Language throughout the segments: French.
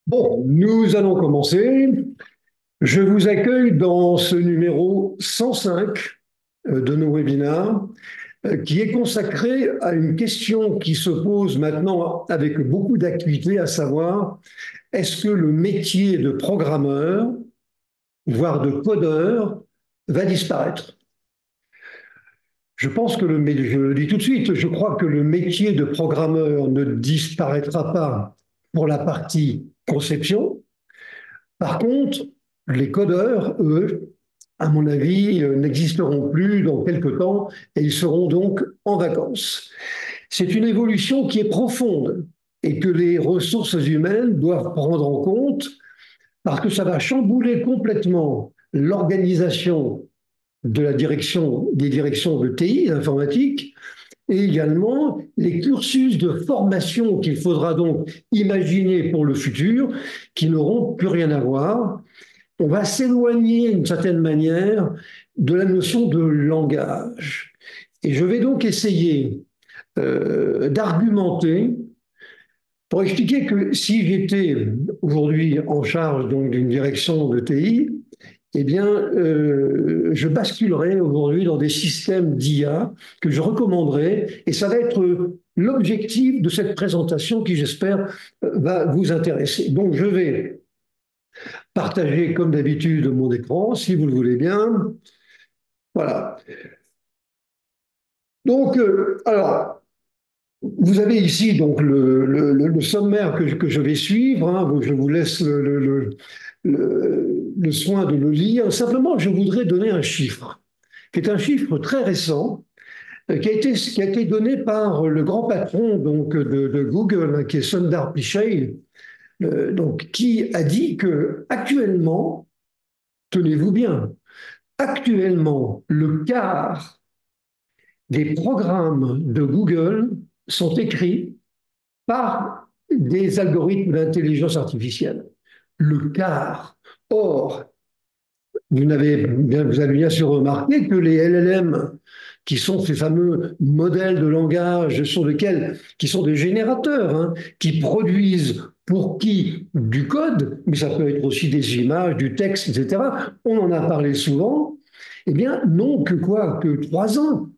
Bon, nous allons commencer. Je vous accueille dans ce numéro 105 de nos webinaires, qui est consacré à une question qui se pose maintenant avec beaucoup d'acuité, à savoir, est-ce que le métier de programmeur, voire de codeur, va disparaître? Je pense que je le dis tout de suite, je crois que le métier de programmeur ne disparaîtra pas pour la partie conception. Par contre, les codeurs, eux, à mon avis, n'existeront plus dans quelque temps et ils seront donc en vacances. C'est une évolution qui est profonde et que les ressources humaines doivent prendre en compte parce que ça va chambouler complètement l'organisation de la direction, des directions de TI, informatique, et également les cursus de formation qu'il faudra donc imaginer pour le futur, qui n'auront plus rien à voir. On va s'éloigner d'une certaine manière de la notion de langage. Et je vais donc essayer d'argumenter pour expliquer que si j'étais aujourd'hui en charge donc d'une direction de TI, eh bien, je basculerais aujourd'hui dans des systèmes d'IA que je recommanderais, et ça va être l'objectif de cette présentation qui, j'espère, va vous intéresser. Donc, je vais partager, comme d'habitude, mon écran, si vous le voulez bien. Voilà. Donc, alors, vous avez ici donc le sommaire que je vais suivre. Hein. Je vous laisse le soin de le lire. Simplement, je voudrais donner un chiffre, qui est un chiffre très récent, qui a été donné par le grand patron donc, de Google, hein, qui est Sundar Pichai, donc, qui a dit que actuellement, tenez-vous bien, actuellement, le quart des programmes de Google sont écrits par des algorithmes d'intelligence artificielle. Le quart. Or, vous avez bien sûr remarqué que les LLM, qui sont ces fameux modèles de langage qui sont des générateurs, hein, qui produisent pour qui du code, mais ça peut être aussi des images, du texte, etc. On en a parlé souvent. Eh bien, non que quoi? Que 3 ans.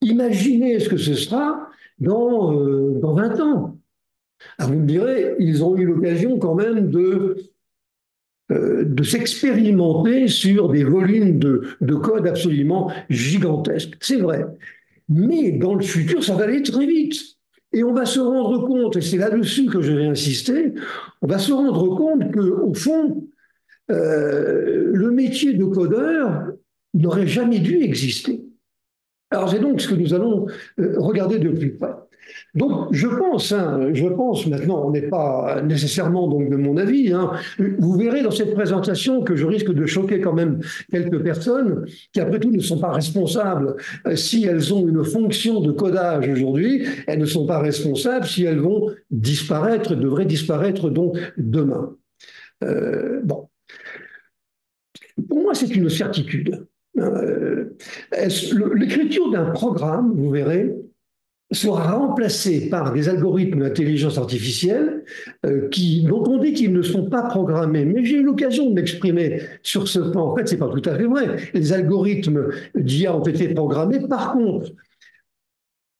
Imaginez ce que ce sera dans 20 ans. Ah, vous me direz, ils ont eu l'occasion quand même de s'expérimenter sur des volumes de code absolument gigantesques. C'est vrai. Mais dans le futur, ça va aller très vite. Et on va se rendre compte, et c'est là-dessus que je vais insister, on va se rendre compte qu'au fond, le métier de codeur n'aurait jamais dû exister. Alors c'est donc ce que nous allons regarder de plus près. Donc je pense maintenant, on n'est pas nécessairement donc de mon avis, hein, vous verrez dans cette présentation que je risque de choquer quand même quelques personnes qui après tout ne sont pas responsables si elles ont une fonction de codage aujourd'hui, elles ne sont pas responsables si elles vont disparaître, devraient disparaître donc demain. Bon, pour moi c'est une certitude. L'écriture d'un programme, vous verrez, sera remplacé par des algorithmes d'intelligence artificielle dont on dit qu'ils ne sont pas programmés. Mais j'ai eu l'occasion de m'exprimer sur ce point. En fait, ce n'est pas tout à fait vrai. Les algorithmes d'IA ont été programmés. Par contre,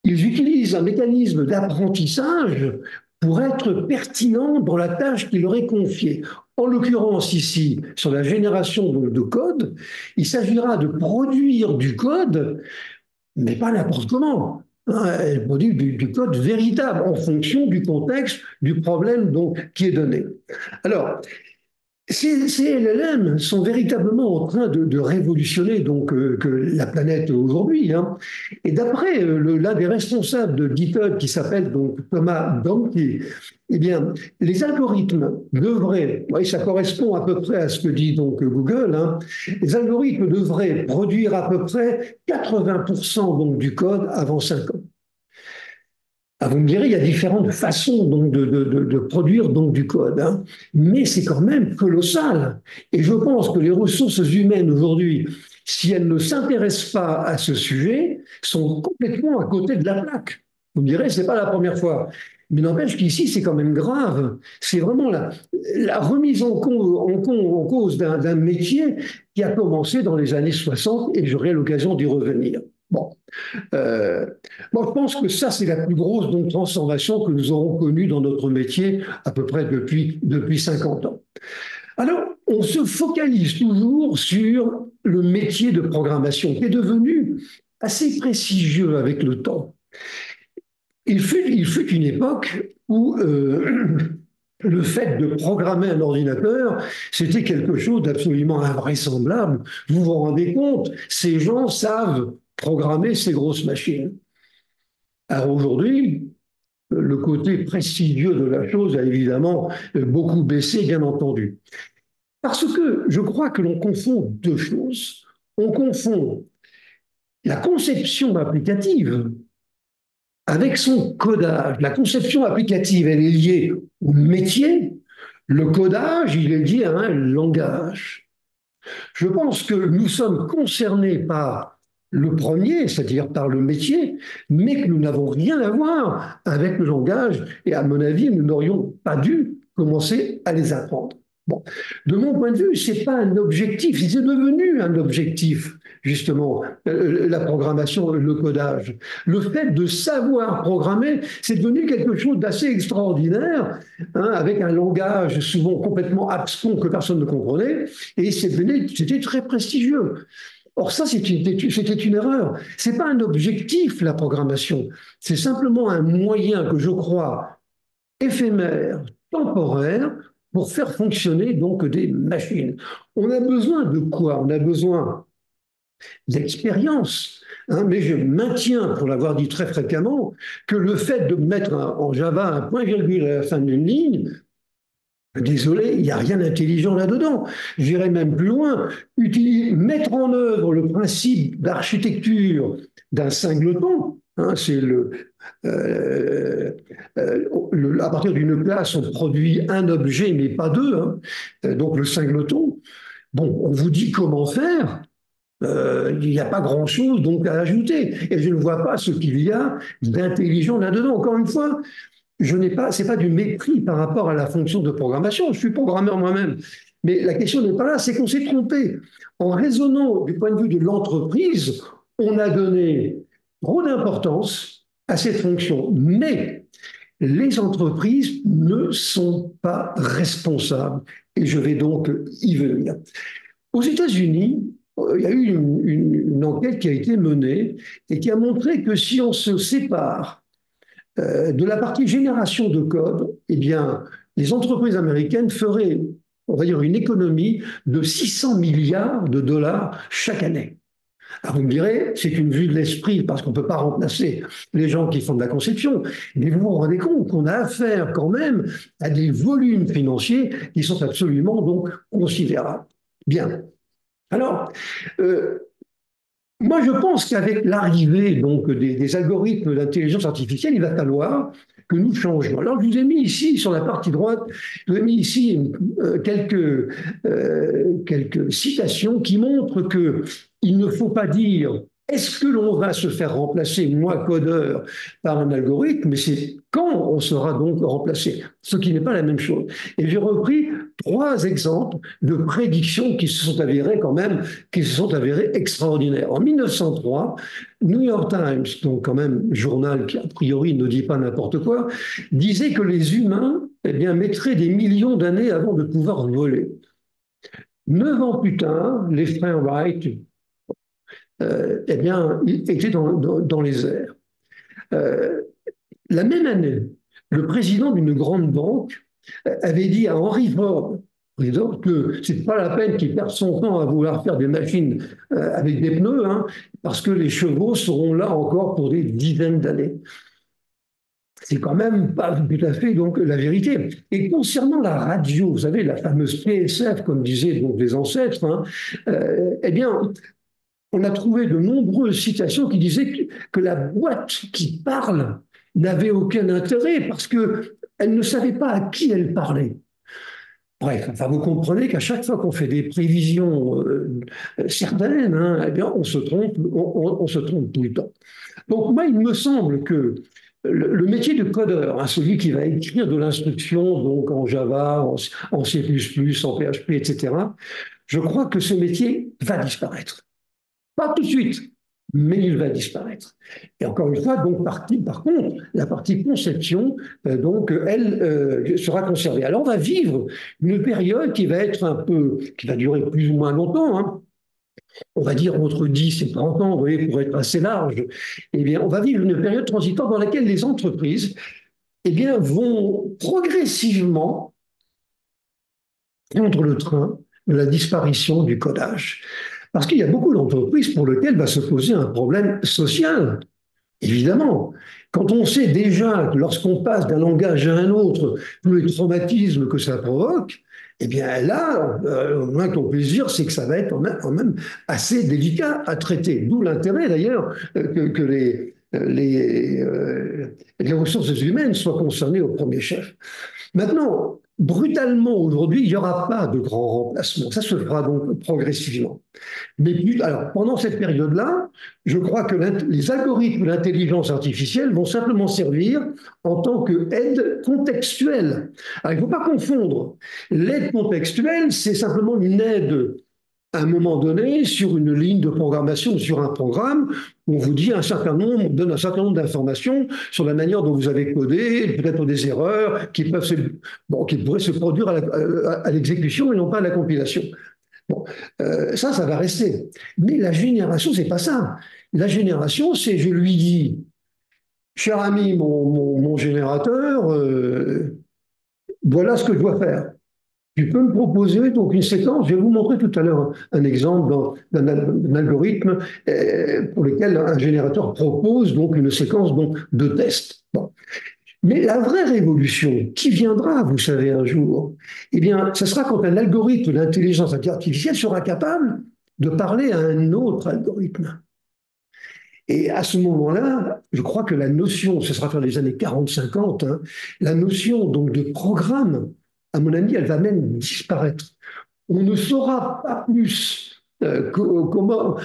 ils utilisent un mécanisme d'apprentissage pour être pertinents dans la tâche qui leur est confiée. En l'occurrence ici, sur la génération de code, il s'agira de produire du code, mais pas n'importe comment. Elle produit du code véritable en fonction du contexte, du problème donc, qui est donné. Alors, ces LLM sont véritablement en train de révolutionner donc, que la planète aujourd'hui. Hein. Et d'après l'un des responsables de GitHub qui s'appelle donc Thomas Dohmke, eh bien, les algorithmes devraient, oui, ça correspond à peu près à ce que dit donc Google, hein, les algorithmes devraient produire à peu près 80% donc, du code avant 5 ans. Ah, vous me direz, il y a différentes façons donc, de produire donc, du code, hein, mais c'est quand même colossal. Et je pense que les ressources humaines aujourd'hui, si elles ne s'intéressent pas à ce sujet, sont complètement à côté de la plaque. Vous me direz, ce n'est pas la première fois. Mais n'empêche qu'ici, c'est quand même grave. C'est vraiment la remise en cause d'un métier qui a commencé dans les années 60 et j'aurai l'occasion d'y revenir. Bon, euh, moi, je pense que ça, c'est la plus grosse donc, transformation que nous aurons connue dans notre métier à peu près depuis 50 ans. Alors, on se focalise toujours sur le métier de programmation qui est devenu assez prestigieux avec le temps. Il fut une époque où le fait de programmer un ordinateur, c'était quelque chose d'absolument invraisemblable. Vous vous rendez compte, ces gens savent programmer ces grosses machines. Alors aujourd'hui, le côté prestigieux de la chose a évidemment beaucoup baissé, bien entendu. Parce que je crois que l'on confond deux choses. On confond la conception applicative avec son codage. La conception applicative, elle est liée au métier. Le codage, il est lié à un langage. Je pense que nous sommes concernés par le premier, c'est-à-dire par le métier, mais que nous n'avons rien à voir avec le langage. Et à mon avis, nous n'aurions pas dû commencer à les apprendre. Bon, de mon point de vue, ce n'est pas un objectif, c'est devenu un objectif, justement, la programmation, le codage. Le fait de savoir programmer, c'est devenu quelque chose d'assez extraordinaire, hein, avec un langage souvent complètement abscon que personne ne comprenait, et c'était très prestigieux. Or, ça, c'était une erreur. Ce n'est pas un objectif, la programmation. C'est simplement un moyen que je crois éphémère, temporaire, pour faire fonctionner donc des machines. On a besoin de quoi? On a besoin d'expérience. Hein, mais je maintiens, pour l'avoir dit très fréquemment, que le fait de mettre en Java un point-virgule à la fin d'une ligne, désolé, il n'y a rien d'intelligent là-dedans. J'irai même plus loin. Mettre en œuvre le principe d'architecture d'un singleton, hein, c'est à partir d'une classe, on produit un objet, mais pas deux, hein, donc le singleton. Bon, on vous dit comment faire. Il n'y a pas grand-chose donc à ajouter. Et je ne vois pas ce qu'il y a d'intelligent là-dedans. Encore une fois, c'est pas du mépris par rapport à la fonction de programmation. Je suis programmeur moi-même. Mais la question n'est pas là, c'est qu'on s'est trompé. En raisonnant du point de vue de l'entreprise, on a donné trop d'importance à cette fonction. Mais les entreprises ne sont pas responsables. Et je vais donc y venir. Aux États-Unis, il y a eu une enquête qui a été menée et qui a montré que si on se sépare de la partie génération de code, eh bien, les entreprises américaines feraient, on va dire, une économie de 600 milliards de dollars chaque année. Alors vous me direz, c'est une vue de l'esprit parce qu'on ne peut pas remplacer les gens qui font de la conception, mais vous vous rendez compte qu'on a affaire quand même à des volumes financiers qui sont absolument donc considérables. Bien. Alors, moi, je pense qu'avec l'arrivée donc des algorithmes d'intelligence artificielle, il va falloir que nous changions. Alors, je vous ai mis ici, sur la partie droite, je vous ai mis ici quelques citations qui montrent que il ne faut pas dire est-ce que l'on va se faire remplacer, moi, codeur, par un algorithme, mais c'est quand on sera donc remplacé, ce qui n'est pas la même chose. Et j'ai repris 3 exemples de prédictions qui se sont avérées quand même, qui se sont avérées extraordinaires. En 1903, New York Times, donc quand même journal qui a priori ne dit pas n'importe quoi, disait que les humains eh bien, mettraient des millions d'années avant de pouvoir voler. 9 ans plus tard, les frères Wright eh bien, étaient dans les airs. La même année, le président d'une grande banque avait dit à Henry Ford que ce n'est pas la peine qu'il perde son temps à vouloir faire des machines avec des pneus, hein, parce que les chevaux seront là encore pour des dizaines d'années. C'est quand même pas tout à fait donc la vérité. Et concernant la radio, vous savez, la fameuse PSF, comme disaient donc les ancêtres, hein, eh bien, on a trouvé de nombreuses citations qui disaient que la boîte qui parle n'avait aucun intérêt parce qu'elle ne savait pas à qui elle parlait. Bref, enfin, vous comprenez qu'à chaque fois qu'on fait des prévisions certaines, hein, eh bien, on se trompe tout le temps. Donc moi, il me semble que le métier de codeur, hein, celui qui va écrire de l'instruction, donc en Java, en C++, en PHP, etc., je crois que ce métier va disparaître. Pas tout de suite, mais il va disparaître. Et encore une fois, donc, par contre, la partie conception, donc, elle sera conservée. Alors, on va vivre une période qui va être un peu, qui va durer plus ou moins longtemps, hein. On va dire entre 10 et 30 ans, vous voyez, pour être assez large. Eh bien, on va vivre une période transitoire dans laquelle les entreprises, eh bien, vont progressivement prendre le train de la disparition du codage. Parce qu'il y a beaucoup d'entreprises pour lesquelles va se poser un problème social. Évidemment, quand on sait déjà que lorsqu'on passe d'un langage à un autre, tous les traumatismes que ça provoque, eh bien là, le moins qu'on puisse dire, c'est que ça va être quand même assez délicat à traiter. D'où l'intérêt d'ailleurs que les ressources humaines soient concernées au premier chef. Maintenant, brutalement aujourd'hui, il n'y aura pas de grand remplacement. Ça se fera donc progressivement. Mais alors, pendant cette période-là, je crois que les algorithmes de l'intelligence artificielle vont simplement servir en tant qu'aide contextuelle. Alors, il ne faut pas confondre. L'aide contextuelle, c'est simplement une aide à un moment donné sur une ligne de programmation, sur un programme, on vous dit un certain nombre, on donne un certain nombre d'informations sur la manière dont vous avez codé, peut-être des erreurs qui pourraient se produire à l'exécution et non pas à la compilation. Bon, ça va rester. Mais la génération, c'est pas ça. La génération, c'est je lui dis, cher ami, mon générateur, voilà ce que je dois faire. Tu peux me proposer donc une séquence, je vais vous montrer tout à l'heure un exemple d'un algorithme pour lequel un générateur propose donc une séquence donc, de tests. Bon. Mais la vraie révolution qui viendra, vous savez, un jour, eh bien, ce sera quand un algorithme d'intelligence artificielle sera capable de parler à un autre algorithme. Et à ce moment-là, je crois que la notion, ce sera vers les années 40-50, hein, la notion donc de programme, à mon avis, elle va même disparaître. On ne saura pas plus comment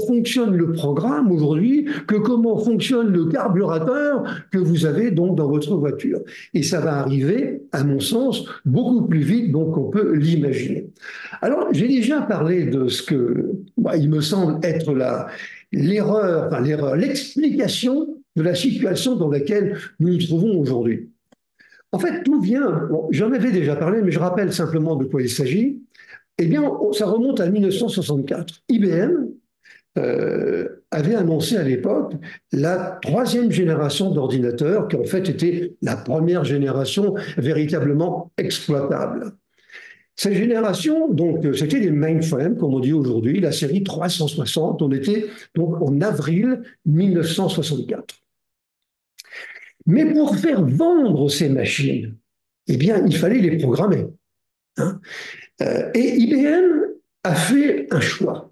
fonctionne le programme aujourd'hui que comment fonctionne le carburateur que vous avez donc dans votre voiture. Et ça va arriver, à mon sens, beaucoup plus vite donc qu'on peut l'imaginer. Alors, j'ai déjà parlé de ce que, il me semble être l'explication de la situation dans laquelle nous nous trouvons aujourd'hui. En fait, tout vient, j'en avais déjà parlé, mais je rappelle simplement de quoi il s'agit. Eh bien, ça remonte à 1964. IBM avait annoncé à l'époque la troisième génération d'ordinateurs, qui en fait était la première génération véritablement exploitable. Cette génération, donc, c'était les mainframes, comme on dit aujourd'hui, la série 360. On était donc en avril 1964. Mais pour faire vendre ces machines, eh bien, il fallait les programmer. Hein. Et IBM a fait un choix.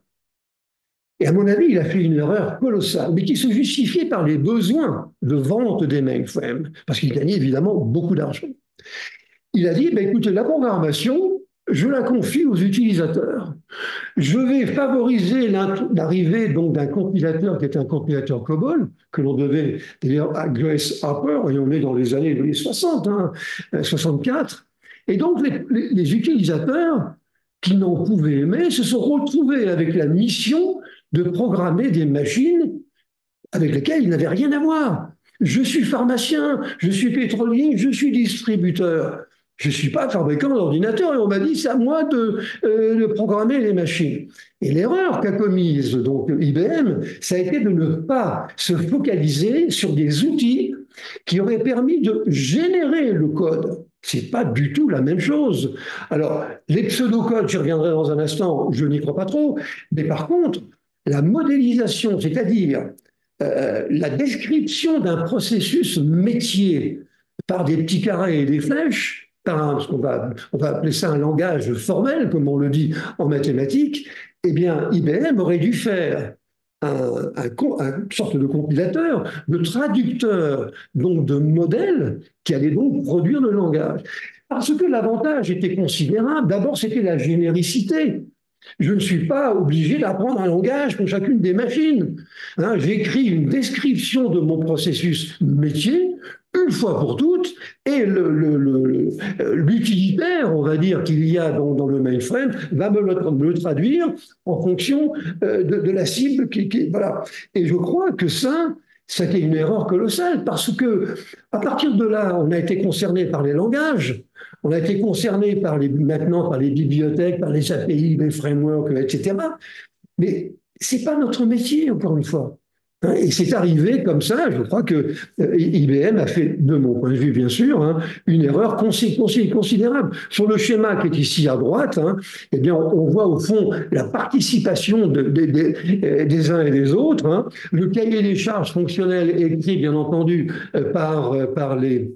Et à mon avis, il a fait une erreur colossale, mais qui se justifiait par les besoins de vente des mainframes, parce qu'il gagnait évidemment beaucoup d'argent. Il a dit, écoutez, la programmation, je la confie aux utilisateurs. Je vais favoriser l'arrivée donc d'un compilateur qui était un compilateur COBOL, que l'on devait d'ailleurs à Grace Hopper, et on est dans les années 60, hein, 64. Et donc les utilisateurs qui n'en pouvaient aimer se sont retrouvés avec la mission de programmer des machines avec lesquelles ils n'avaient rien à voir. Je suis pharmacien, je suis pétrolier, je suis distributeur. Je ne suis pas fabricant d'ordinateur et on m'a dit c'est à moi de programmer les machines. Et l'erreur qu'a commise donc IBM, ça a été de ne pas se focaliser sur des outils qui auraient permis de générer le code. C'est pas du tout la même chose. Alors, les pseudocodes, j'y reviendrai dans un instant, je n'y crois pas trop, mais par contre, la modélisation, c'est-à-dire la description d'un processus métier par des petits carrés et des flèches, on va appeler ça un langage formel, comme on le dit en mathématiques, eh bien, IBM aurait dû faire une sorte de compilateur, de traducteur, donc de modèle, qui allait donc produire le langage. Parce que l'avantage était considérable. D'abord, c'était la généricité. Je ne suis pas obligé d'apprendre un langage pour chacune des machines. Hein, j'écris une description de mon processus métier une fois pour toutes, et l'utilitaire, on va dire, qu'il y a dans le mainframe, va me le traduire en fonction de la cible voilà. Et je crois que ça, c'était une erreur colossale, parce que à partir de là, on a été concerné par les langages, on a été concerné maintenant par les bibliothèques, par les API, les frameworks, etc. Mais ce n'est pas notre métier, encore une fois. Hein, et c'est arrivé comme ça. Je crois que IBM a fait, de mon point de vue bien sûr, hein, une erreur considérable. Sur le schéma qui est ici à droite, hein, eh bien, on voit au fond la participation des uns et des autres. Hein. Le cahier des charges fonctionnel écrit, bien entendu, par les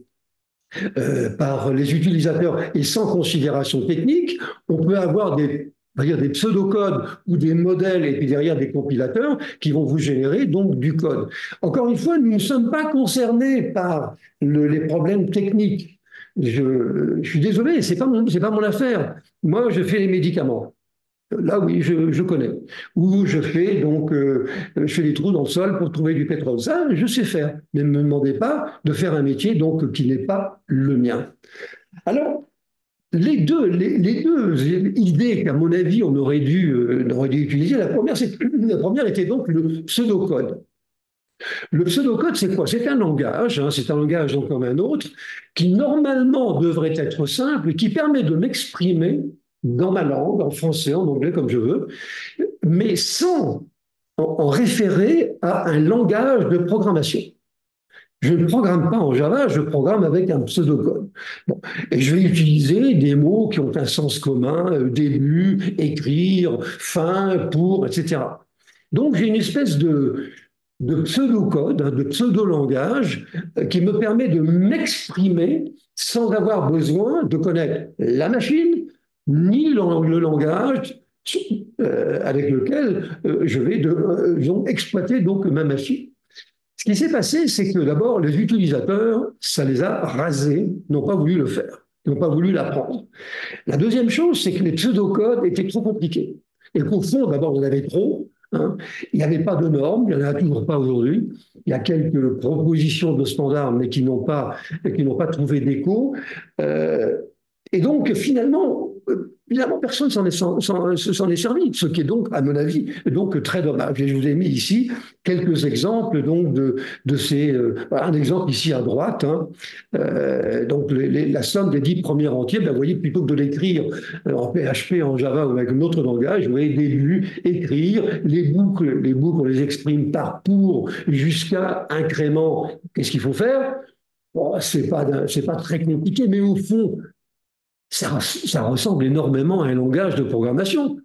utilisateurs et sans considération technique. On peut avoir des pseudocodes ou des modèles et puis derrière des compilateurs qui vont vous générer donc du code. Encore une fois, nous ne sommes pas concernés par les problèmes techniques. Je suis désolé, c'est pas mon affaire. Moi, je fais les médicaments. Là, oui, je connais. Ou je fais des trous dans le sol pour trouver du pétrole. Ça, je sais faire. Mais ne me demandez pas de faire un métier donc qui n'est pas le mien. Alors, les deux idées qu'à mon avis on aurait dû utiliser, la première était donc le pseudocode. Le pseudocode, c'est quoi? C'est un langage, hein, c'est un langage donc comme un autre, qui normalement devrait être simple, qui permet de m'exprimer dans ma langue, en français, en anglais, comme je veux, mais sans en référer à un langage de programmation. Je ne programme pas en Java, je programme avec un pseudocode. Bon. Et je vais utiliser des mots qui ont un sens commun, début, écrire, fin, pour, etc. Donc j'ai une espèce de pseudo-code, hein, de pseudo-langage qui me permet de m'exprimer sans avoir besoin de connaître la machine ni le langage avec lequel je vais exploiter donc ma machine. Ce qui s'est passé, c'est que d'abord, les utilisateurs, ça les a rasés, n'ont pas voulu le faire, n'ont pas voulu l'apprendre. La deuxième chose, c'est que les pseudocodes étaient trop compliqués. Et qu'au fond, d'abord, il y en avait trop. Hein. Il n'y avait pas de normes, il n'y en a toujours pas aujourd'hui. Il y a quelques propositions de standards, mais qui n'ont pas trouvé d'écho. Et donc, finalement, personne s'en est servi, ce qui est donc, à mon avis, donc très dommage. Et je vous ai mis ici quelques exemples donc de ces. Un exemple ici à droite, hein, donc la somme des 10 premiers entiers. Ben, vous voyez, plutôt que de l'écrire en PHP, en Java ou avec un autre langage, vous voyez début, écrire, les boucles, on les exprime par pour jusqu'à incrément. Qu'est-ce qu'il faut faire? Bon, c'est pas très compliqué, mais au fond, ça ressemble énormément à un langage de programmation.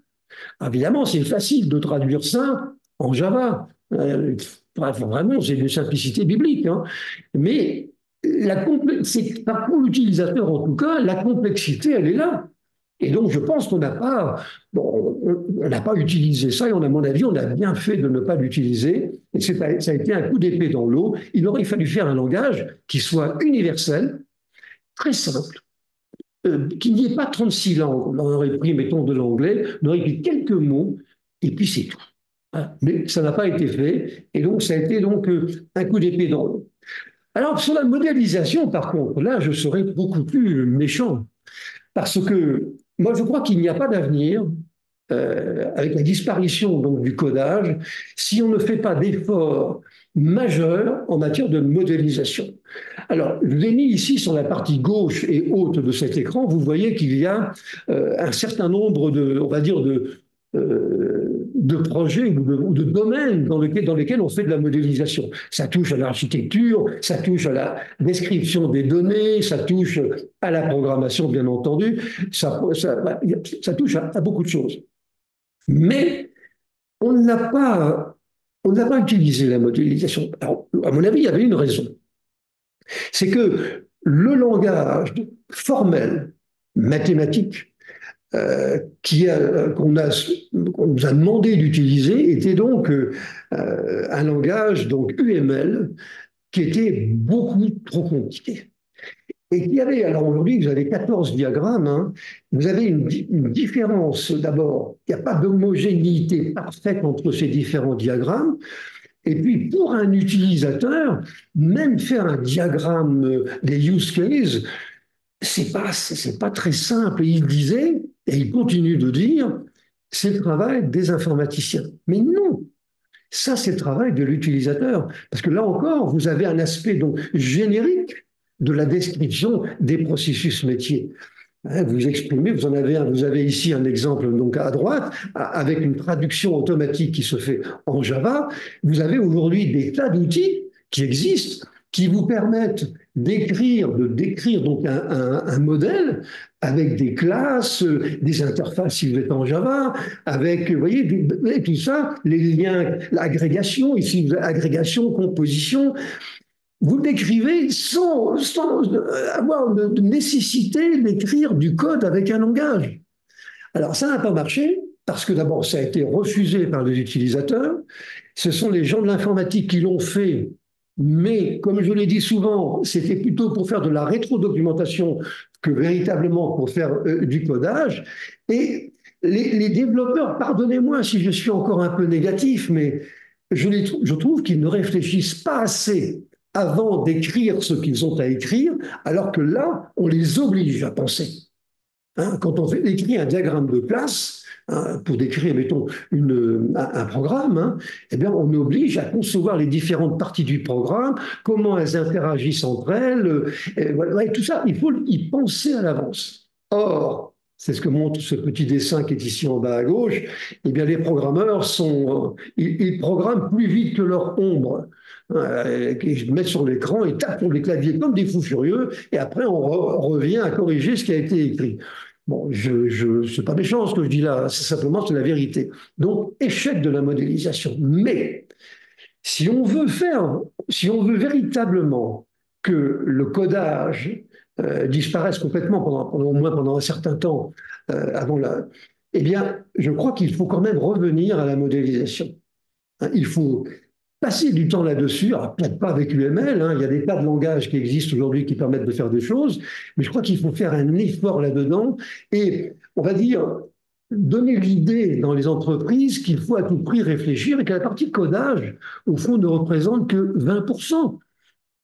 Évidemment, c'est facile de traduire ça en Java. Vraiment, c'est une simplicité biblique. Hein. Mais pour l'utilisateur, en tout cas, la complexité, elle est là. Et donc, je pense qu'on n'a pas, on n'a pas utilisé ça, et à mon avis, on a bien fait de ne pas l'utiliser. Et ça a été un coup d'épée dans l'eau. Il aurait fallu faire un langage qui soit universel, très simple, qu'il n'y ait pas 36 langues. On aurait pris, mettons, de l'anglais, on aurait pris quelques mots, et puis c'est tout. Mais ça n'a pas été fait, et donc ça a été donc un coup d'épée dans l'eau. Alors, sur la modélisation, par contre, là, je serais beaucoup plus méchant, parce que moi, je crois qu'il n'y a pas d'avenir avec la disparition donc, du codage si on ne fait pas d'efforts majeurs en matière de modélisation. Alors, je vous ai mis ici sur la partie gauche et haute de cet écran, vous voyez qu'il y a un certain nombre on va dire, de projets ou de domaines dans lesquels on fait de la modélisation. Ça touche à l'architecture, ça touche à la description des données, ça touche à la programmation, bien entendu, ça touche à beaucoup de choses. Mais on n'a pas utilisé la modélisation. Alors, à mon avis, il y avait une raison. C'est que le langage formel, mathématique, qu'on nous a demandé d'utiliser était donc un langage donc UML qui était beaucoup trop compliqué. et qu'il y avait, alors aujourd'hui, vous avez 14 diagrammes, hein, vous avez une différence d'abord, il n'y a pas d'homogénéité parfaite entre ces différents diagrammes, et puis pour un utilisateur, même faire un diagramme des use cases, c'est pas très simple. Et il disait, et il continue de dire, c'est le travail des informaticiens. Mais non, ça, c'est le travail de l'utilisateur. Parce que là encore, vous avez un aspect donc générique de la description des processus métiers. Hein, vous exprimez, vous avez ici un exemple donc à droite, avec une traduction automatique qui se fait en Java. Vous avez aujourd'hui des tas d'outils qui existent, qui vous permettent de décrire donc un modèle avec des classes, des interfaces si vous êtes en Java, avec, vous voyez, tout ça, les liens, l'agrégation, ici, agrégation, composition, vous le décrivez sans avoir de nécessité d'écrire du code avec un langage. Alors ça n'a pas marché parce que d'abord ça a été refusé par les utilisateurs. Ce sont les gens de l'informatique qui l'ont fait, mais comme je l'ai dit souvent, c'était plutôt pour faire de la rétrodocumentation que véritablement pour faire du codage. Et les développeurs, pardonnez-moi si je suis encore un peu négatif, mais je trouve qu'ils ne réfléchissent pas assez avant d'écrire ce qu'ils ont à écrire, alors que là, on les oblige à penser. Hein, quand on écrit un diagramme de classe, hein, pour décrire, mettons, un programme, hein, eh bien, on oblige à concevoir les différentes parties du programme, comment elles interagissent entre elles, et voilà, et tout ça, il faut y penser à l'avance. Or, c'est ce que montre ce petit dessin qui est ici en bas à gauche, eh bien, les programmeurs ils programment plus vite que leur ombre. Ils mettent sur l'écran, ils tapent sur les claviers comme des fous furieux, et après on revient à corriger ce qui a été écrit. Bon, c'est pas méchant ce que je dis là, c'est simplement c'est la vérité. Donc, échec de la modélisation. Mais si on veut véritablement que le codage disparaisse complètement au moins pendant un certain temps avant eh bien, je crois qu'il faut quand même revenir à la modélisation. Hein, il faut passer du temps là-dessus, alors peut-être pas avec UML, hein, il y a des tas de langages qui existent aujourd'hui qui permettent de faire des choses, mais je crois qu'il faut faire un effort là-dedans et, on va dire, donner l'idée dans les entreprises qu'il faut à tout prix réfléchir et que la partie codage, au fond, ne représente que 20%,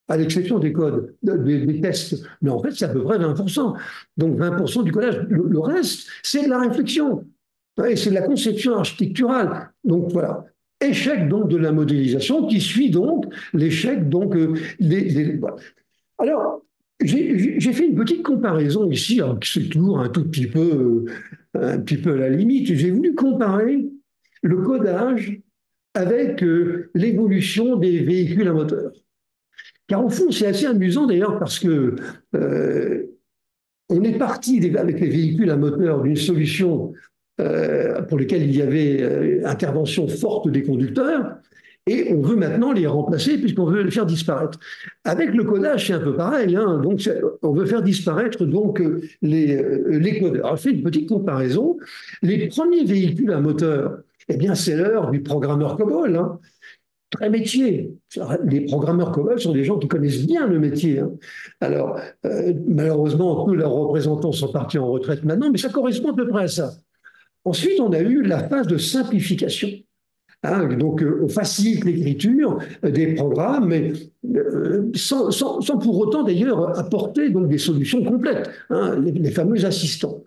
à l'exception des codes, des tests. Mais en fait, c'est à peu près 20%. Donc 20% du codage. Le reste, c'est de la réflexion. Et c'est de la conception architecturale. Donc voilà. Échec donc de la modélisation qui suit donc l'échec donc voilà. Alors, j'ai fait une petite comparaison ici, c'est toujours un petit peu à la limite. J'ai voulu comparer le codage avec l'évolution des véhicules à moteur. Car au fond, c'est assez amusant d'ailleurs parce que on est parti avec les véhicules à moteur d'une solution pour lesquelles il y avait intervention forte des conducteurs, et on veut maintenant les remplacer puisqu'on veut les faire disparaître. Avec le codage, c'est un peu pareil. Hein, donc, on veut faire disparaître donc les codeurs. Alors, je fais une petite comparaison. Les premiers véhicules à moteur, eh bien, c'est l'heure du programmeur COBOL. Hein, très métier. Les programmeurs COBOL sont des gens qui connaissent bien le métier. Hein. Alors, malheureusement, tous leurs représentants sont partis en retraite maintenant, mais ça correspond à peu près à ça. Ensuite, on a eu la phase de simplification. Hein, donc, on facilite l'écriture des programmes, mais sans pour autant d'ailleurs apporter donc, des solutions complètes, hein, les fameux assistants.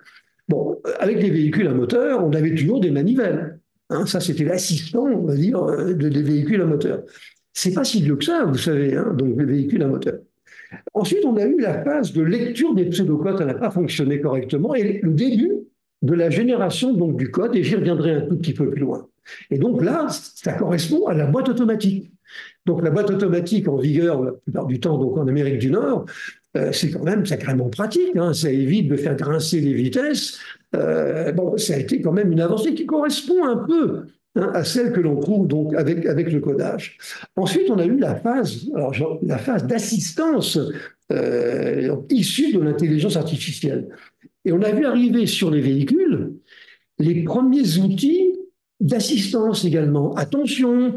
Bon, avec les véhicules à moteur, on avait toujours des manivelles. Hein, ça, c'était l'assistant, on va dire, des véhicules à moteur. C'est pas si vieux que ça, vous savez, hein, donc les véhicules à moteur. Ensuite, on a eu la phase de lecture des pseudocodes, elle n'a pas fonctionné correctement, et le début de la génération donc, du code, et j'y reviendrai un tout petit peu plus loin. Et donc là, ça correspond à la boîte automatique. Donc la boîte automatique en vigueur la plupart du temps donc en Amérique du Nord, c'est quand même sacrément pratique. Hein, ça évite de faire grincer les vitesses. Bon, ça a été quand même une avancée qui correspond un peu hein, à celle que l'on trouve donc avec le codage. Ensuite, on a eu la phase d'assistance issue de l'intelligence artificielle. Et on a vu arriver sur les véhicules les premiers outils d'assistance également. Attention,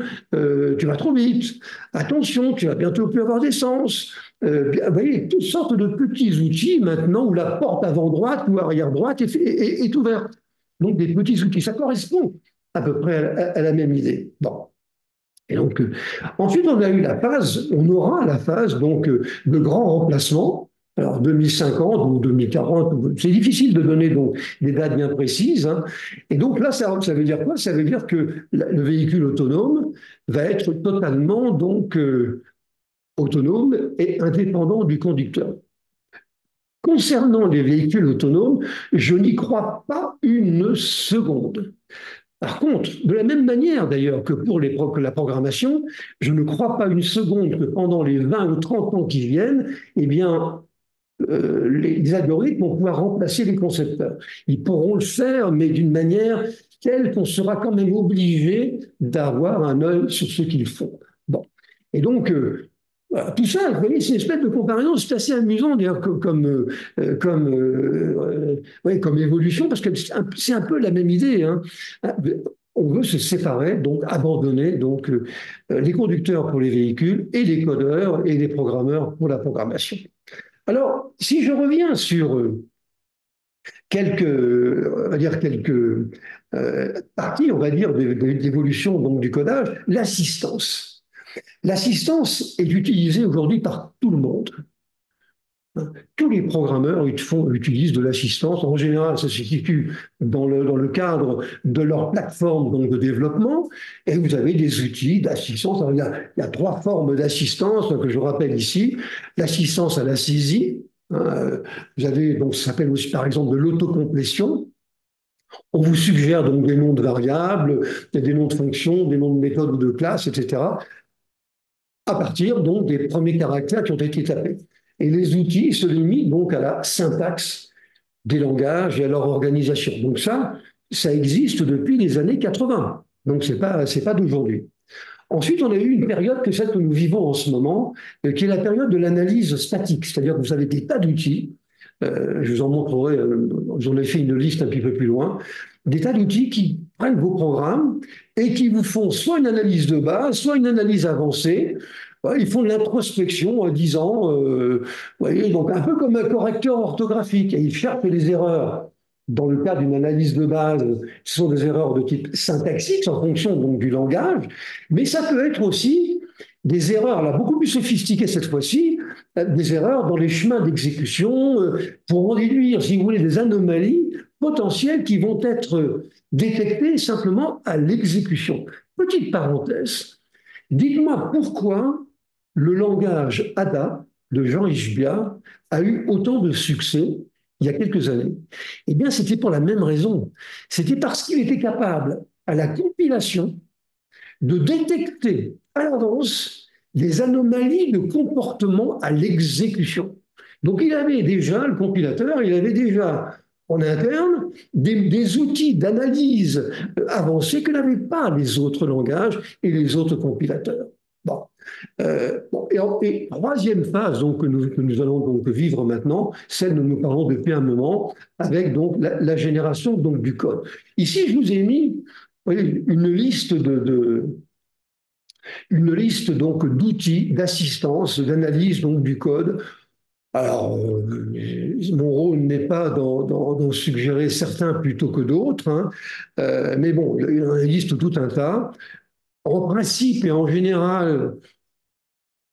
tu vas trop vite. Attention, tu vas bientôt plus avoir d'essence. vous voyez, toutes sortes de petits outils maintenant où la porte avant droite ou arrière droite est ouverte. Donc des petits outils, ça correspond à peu près à la même idée. Bon. Et donc, ensuite, on aura la phase donc de grand remplacement. Alors 2050 ou 2040, c'est difficile de donner donc des dates bien précises, hein. Et donc là, ça veut dire quoi? Ça veut dire que le véhicule autonome va être totalement donc autonome et indépendant du conducteur. Concernant les véhicules autonomes, je n'y crois pas une seconde. Par contre, de la même manière d'ailleurs que pour la programmation, je ne crois pas une seconde que pendant les 20 ou 30 ans qui viennent, eh bien, les algorithmes vont pouvoir remplacer les concepteurs. Ils pourront le faire, mais d'une manière telle qu'on sera quand même obligé d'avoir un œil sur ce qu'ils font. Bon. Et donc, voilà, tout ça, vous voyez, c'est une espèce de comparaison, c'est assez amusant d'ailleurs ouais, comme évolution, parce que c'est un peu la même idée, hein. On veut se séparer, donc abandonner donc, les conducteurs pour les véhicules et les codeurs et les programmeurs pour la programmation. Alors, si je reviens sur quelques parties, on va dire, d'évolution donc du codage, l'assistance. L'assistance est utilisée aujourd'hui par tout le monde. Tous les programmeurs utilisent de l'assistance. En général, ça se situe dans le cadre de leur plateforme donc, de développement. Et vous avez des outils d'assistance. Il y a trois formes d'assistance que je rappelle ici. L'assistance à la saisie. Vous avez, donc, ça s'appelle aussi, par exemple, de l'autocomplétion. On vous suggère donc des noms de variables, des noms de fonctions, des noms de méthodes ou de classes, etc., à partir donc des premiers caractères qui ont été tapés. Et les outils se limitent donc à la syntaxe des langages et à leur organisation. Donc ça existe depuis les années 80. Donc c'est pas d'aujourd'hui. Ensuite, on a eu une période que celle que nous vivons en ce moment, qui est la période de l'analyse statique. C'est-à-dire que vous avez des tas d'outils, je vous en montrerai, j'en ai fait une liste un petit peu plus loin, des tas d'outils qui prennent vos programmes et qui vous font soit une analyse de base, soit une analyse avancée. Ils font de l'introspection en disant, voyez, donc un peu comme un correcteur orthographique, et ils cherchent les erreurs. Dans le cas d'une analyse de base, ce sont des erreurs de type syntaxique en fonction donc du langage, mais ça peut être aussi des erreurs, là, beaucoup plus sophistiquées cette fois-ci, des erreurs dans les chemins d'exécution pour en déduire, si vous voulez, des anomalies potentielles qui vont être détectées simplement à l'exécution. Petite parenthèse, dites-moi pourquoi le langage Ada de Jean Ishbia a eu autant de succès il y a quelques années. Eh bien, c'était pour la même raison. C'était parce qu'il était capable, à la compilation, de détecter à l'avance des anomalies de comportement à l'exécution. Donc, il avait déjà, le compilateur, il avait déjà en interne des outils d'analyse avancés que n'avaient pas les autres langages et les autres compilateurs. Bon. Et troisième phase donc, que nous allons donc vivre maintenant, celle dont nous parlons depuis un moment, avec donc la génération donc, du code. Ici, je vous ai mis voyez, une liste donc d'outils d'assistance, d'analyse donc du code. Alors, mon rôle n'est pas d'en suggérer certains plutôt que d'autres, hein, mais bon, il en existe tout un tas. En principe et en général,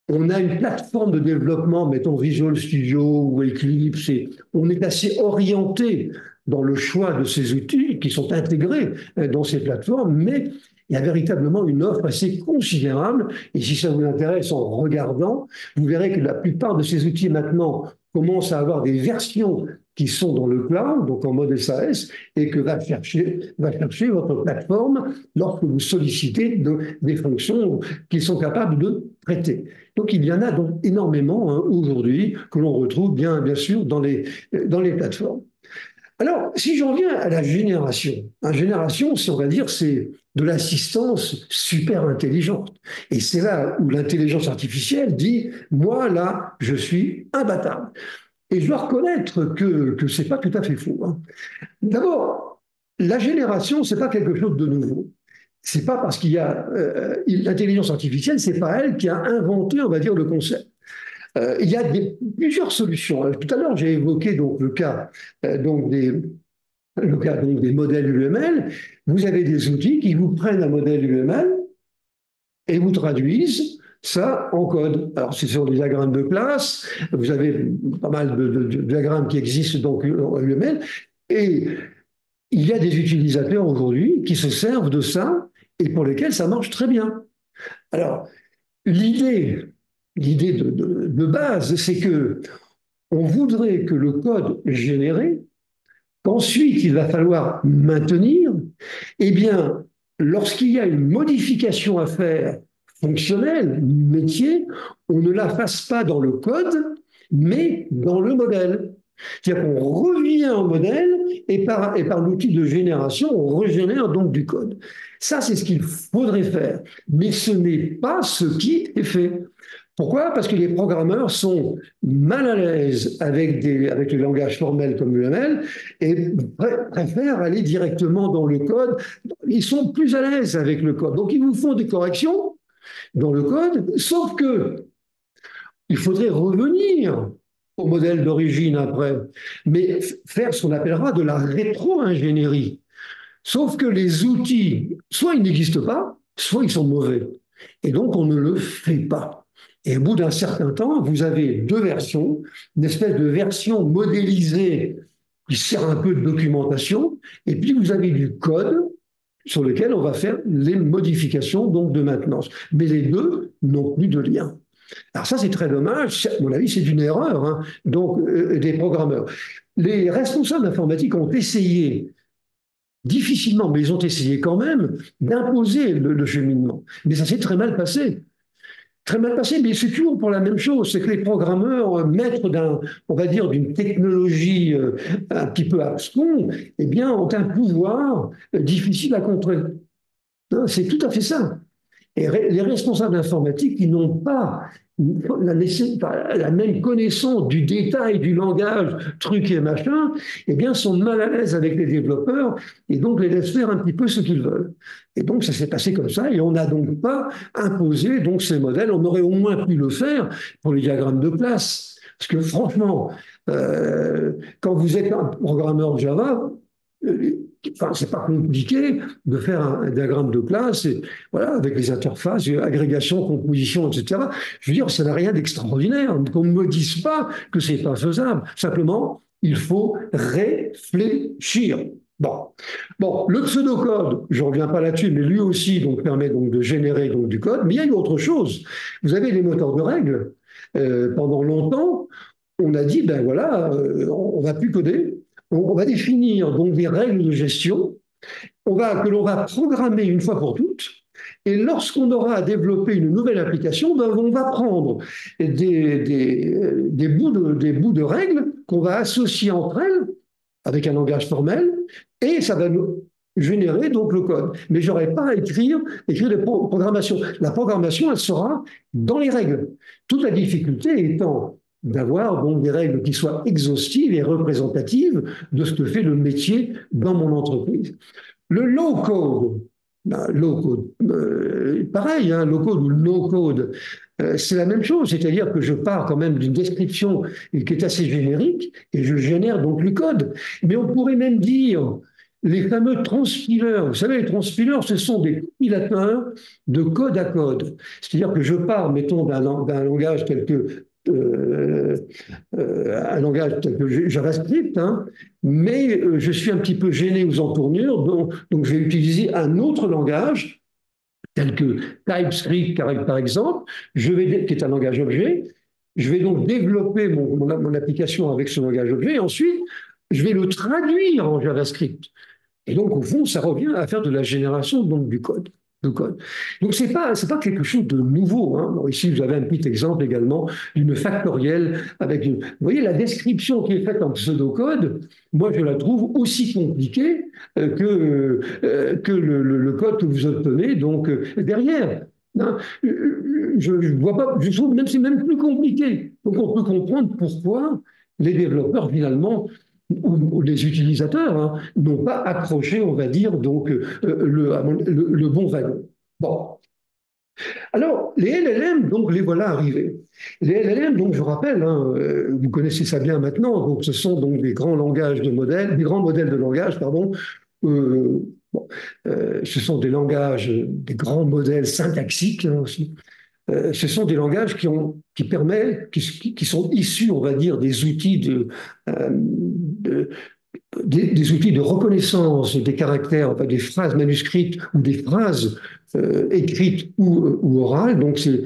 on a une plateforme de développement, mettons Visual Studio ou Eclipse, et on est assez orienté dans le choix de ces outils qui sont intégrés dans ces plateformes, mais il y a véritablement une offre assez considérable. Et si ça vous intéresse en regardant, vous verrez que la plupart de ces outils maintenant commencent à avoir des versions qui sont dans le cloud, donc en mode SAS, et que va chercher votre plateforme lorsque vous sollicitez des fonctions qu'ils sont capables de traiter. Donc il y en a donc énormément hein, aujourd'hui que l'on retrouve bien sûr dans les plateformes. Alors, si j'en viens à la génération, on va dire, c'est de l'assistance super intelligente. Et c'est là où l'intelligence artificielle dit, moi, là, je suis imbattable. Et je dois reconnaître que ce n'est pas tout à fait faux. Hein. D'abord, la génération, ce n'est pas quelque chose de nouveau. C'est pas parce qu'il y a l'intelligence artificielle, c'est pas elle qui a inventé, on va dire, le concept. Il y a plusieurs solutions. Tout à l'heure, j'ai évoqué donc le cas donc des modèles UML. Vous avez des outils qui vous prennent un modèle UML et vous traduisent ça en code. Alors, c'est sur des diagrammes de classe. Vous avez pas mal de diagrammes qui existent donc en UML. Et il y a des utilisateurs aujourd'hui qui se servent de ça et pour lesquels ça marche très bien. Alors, l'idée, l'idée de base, c'est que on voudrait que le code généré, qu'ensuite il va falloir maintenir, eh bien, lorsqu'il y a une modification à faire fonctionnelle, métier, on ne la fasse pas dans le code, mais dans le modèle. C'est-à-dire qu'on revient au modèle et par l'outil de génération, on régénère donc du code. Ça, c'est ce qu'il faudrait faire. Mais ce n'est pas ce qui est fait. Pourquoi? Parce que les programmeurs sont mal à l'aise avec le langage formel comme UML et préfèrent aller directement dans le code. Ils sont plus à l'aise avec le code. Donc, ils vous font des corrections dans le code, sauf que il faudrait revenir au modèle d'origine après, mais faire ce qu'on appellera de la rétro-ingénierie. Sauf que les outils, soit ils n'existent pas, soit ils sont mauvais. Et donc, on ne le fait pas. Et au bout d'un certain temps, vous avez deux versions, une espèce de version modélisée qui sert un peu de documentation, et puis vous avez du code sur lequel on va faire les modifications donc de maintenance. Mais les deux n'ont plus de lien. Alors ça, c'est très dommage. À mon avis, c'est une erreur hein, donc, des programmeurs. Les responsables informatiques ont essayé, difficilement, mais ils ont essayé quand même, d'imposer le cheminement. Mais ça s'est très mal passé. Très mal passé, mais c'est toujours pour la même chose. C'est que les programmeurs, maîtres on va dire, d'une technologie un petit peu abscon, eh bien, ont un pouvoir difficile à contrer. Hein, c'est tout à fait ça. Et les responsables informatiques qui n'ont pas la même connaissance du détail du langage, truc et machin, eh bien, sont mal à l'aise avec les développeurs et donc les laissent faire un petit peu ce qu'ils veulent. Et donc, ça s'est passé comme ça et on n'a donc pas imposé donc ces modèles. On aurait au moins pu le faire pour les diagrammes de classe. Parce que franchement, quand vous êtes un programmeur Java, enfin, c'est pas compliqué de faire un diagramme de classe, et, voilà, avec les interfaces, agrégation, composition, etc. Je veux dire, ça n'a rien d'extraordinaire. Qu'on ne me dise pas que c'est pas faisable. Simplement, il faut réfléchir. Bon. Bon, le pseudocode, je ne reviens pas là-dessus, mais lui aussi donc, permet donc, de générer donc, du code. Mais il y a une autre chose. Vous avez les moteurs de règles. Pendant longtemps, on a dit, ben voilà, on ne va plus coder, on va définir donc des règles de gestion que l'on va programmer une fois pour toutes. Et lorsqu'on aura développé une nouvelle application, ben on va prendre des bouts de règles qu'on va associer entre elles avec un langage formel et ça va nous générer donc le code. Mais je n'aurai pas à écrire des programmations. La programmation, elle sera dans les règles. Toute la difficulté étant d'avoir donc des règles qui soient exhaustives et représentatives de ce que fait le métier dans mon entreprise. Le low-code, pareil, hein, low-code ou no-code, c'est la même chose, c'est-à-dire que je pars quand même d'une description qui est assez générique et je génère donc le code. Mais on pourrait même dire les fameux transpilers. Vous savez, les transpilers, ce sont des compilateurs de code à code. C'est-à-dire que je pars, mettons, d'un langage tel que un langage tel que JavaScript, hein, mais je suis un petit peu gêné aux entournures, donc je vais utiliser un autre langage, tel que TypeScript par exemple, qui est un langage objet. Je vais donc développer mon application avec ce langage objet, et ensuite, je vais le traduire en JavaScript. Et donc, au fond, ça revient à faire de la génération donc, du code. Donc, ce n'est pas quelque chose de nouveau. Hein. Bon, ici, vous avez un petit exemple également d'une factorielle avec une. Vous voyez, la description qui est faite en pseudocode, moi, je la trouve aussi compliquée que le code que vous obtenez donc, derrière. Hein. Je vois pas, je trouve même c'est même plus compliqué. Donc, on peut comprendre pourquoi les développeurs, finalement, ou les utilisateurs hein, n'ont pas accroché, on va dire, donc le bon wagon. Bon, Alors, les LLM, donc, les voilà arrivés. Les LLM, donc, je rappelle, hein, vous connaissez ça bien maintenant, donc, ce sont donc des grands langages de modèles, des grands modèles de langage, pardon. Euh, bon, ce sont des langages, des grands modèles syntaxiques, hein, aussi. Ce sont des langages qui permettent, qui sont issus, on va dire, des outils des outils de reconnaissance des caractères, enfin, des phrases manuscrites ou des phrases écrites ou orales. Donc, c'est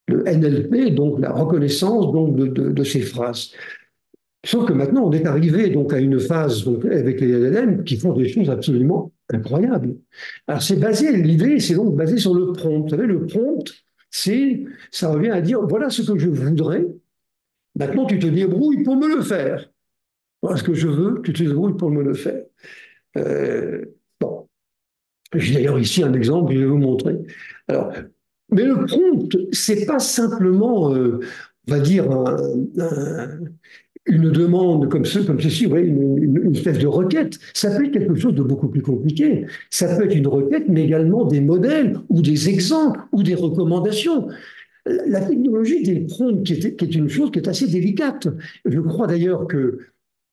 le NLP, donc la reconnaissance donc, de ces phrases. Sauf que maintenant, on est arrivé donc à une phase donc, avec les LLM qui font des choses absolument incroyables. Alors, c'est basé, l'idée, c'est donc basé sur le prompt. Vous savez, le prompt, ça revient à dire, voilà ce que je voudrais. Maintenant, tu te débrouilles pour me le faire. Voilà ce que je veux, tu te débrouilles pour me le faire. Euh, bon, j'ai d'ailleurs ici un exemple que je vais vous montrer. Alors, mais le prompt, c'est pas simplement, on va dire, une demande comme ceci, vous voyez, une espèce de requête. Ça peut être quelque chose de beaucoup plus compliqué. Ça peut être une requête, mais également des modèles ou des exemples ou des recommandations. La technologie des prompts, qui est une chose qui est assez délicate. Je crois d'ailleurs que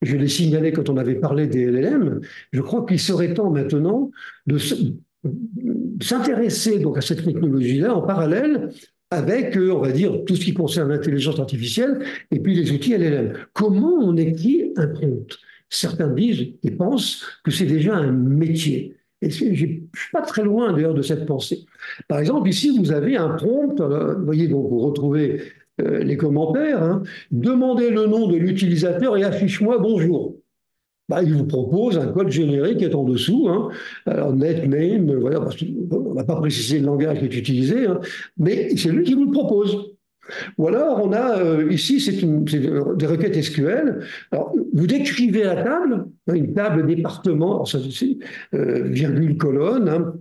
je l'ai signalé quand on avait parlé des LLM, je crois qu'il serait temps maintenant de s'intéresser donc à cette technologie-là en parallèle avec, on va dire, tout ce qui concerne l'intelligence artificielle et puis les outils LLM. Comment on écrit un prompt? Certains disent et pensent que c'est déjà un métier. Et je ne suis pas très loin d'ailleurs de cette pensée. Par exemple, ici, vous avez un prompt, vous voyez, donc vous retrouvez les commentaires, hein. Demandez le nom de l'utilisateur et affiche-moi bonjour. Bah, il vous propose un code générique qui est en dessous, hein. Alors, netname, voilà, parce qu'on n'a pas précisé le langage qui est utilisé, hein, mais c'est lui qui vous le propose. Ou alors, on a ici, c'est des requêtes SQL. Alors, vous décrivez la table, hein, une table département, alors ça, virgule, colonne, hein,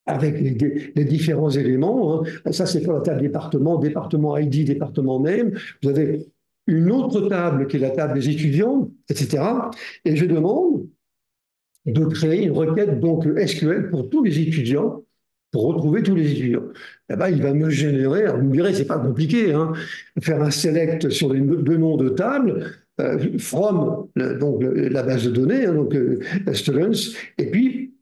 avec les différents éléments, hein. Ça, c'est pour la table département, département ID, département name. Vous avez une autre table qui est la table des étudiants, etc. Et je demande de créer une requête donc SQL pour tous les étudiants, pour retrouver tous les étudiants. Là-bas, il va me générer, alors vous me direz, c'est pas compliqué, hein, faire un select sur les deux noms de table, from donc la base de données, hein, donc students, et puis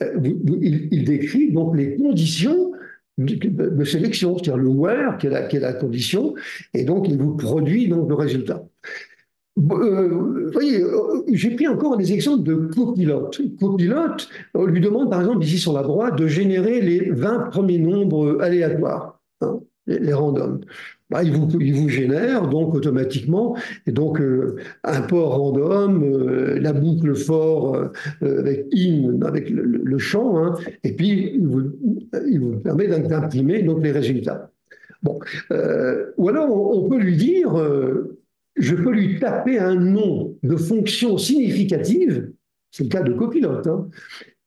il décrit donc les conditions de sélection, c'est-à-dire le where, qui est la condition, et donc il vous produit donc le résultat. Vous voyez, j'ai pris encore des exemples de copilote. Copilote, on lui demande par exemple ici sur la droite de générer les 20 premiers nombres aléatoires, hein, les randoms. Bah, il vous génère donc automatiquement, et donc un port random, la boucle for avec in, avec le champ, hein, et puis il vous permet d'imprimer donc les résultats. Bon, ou alors on peut lui dire, je peux lui taper un nom de fonction significative, c'est le cas de copilote, hein,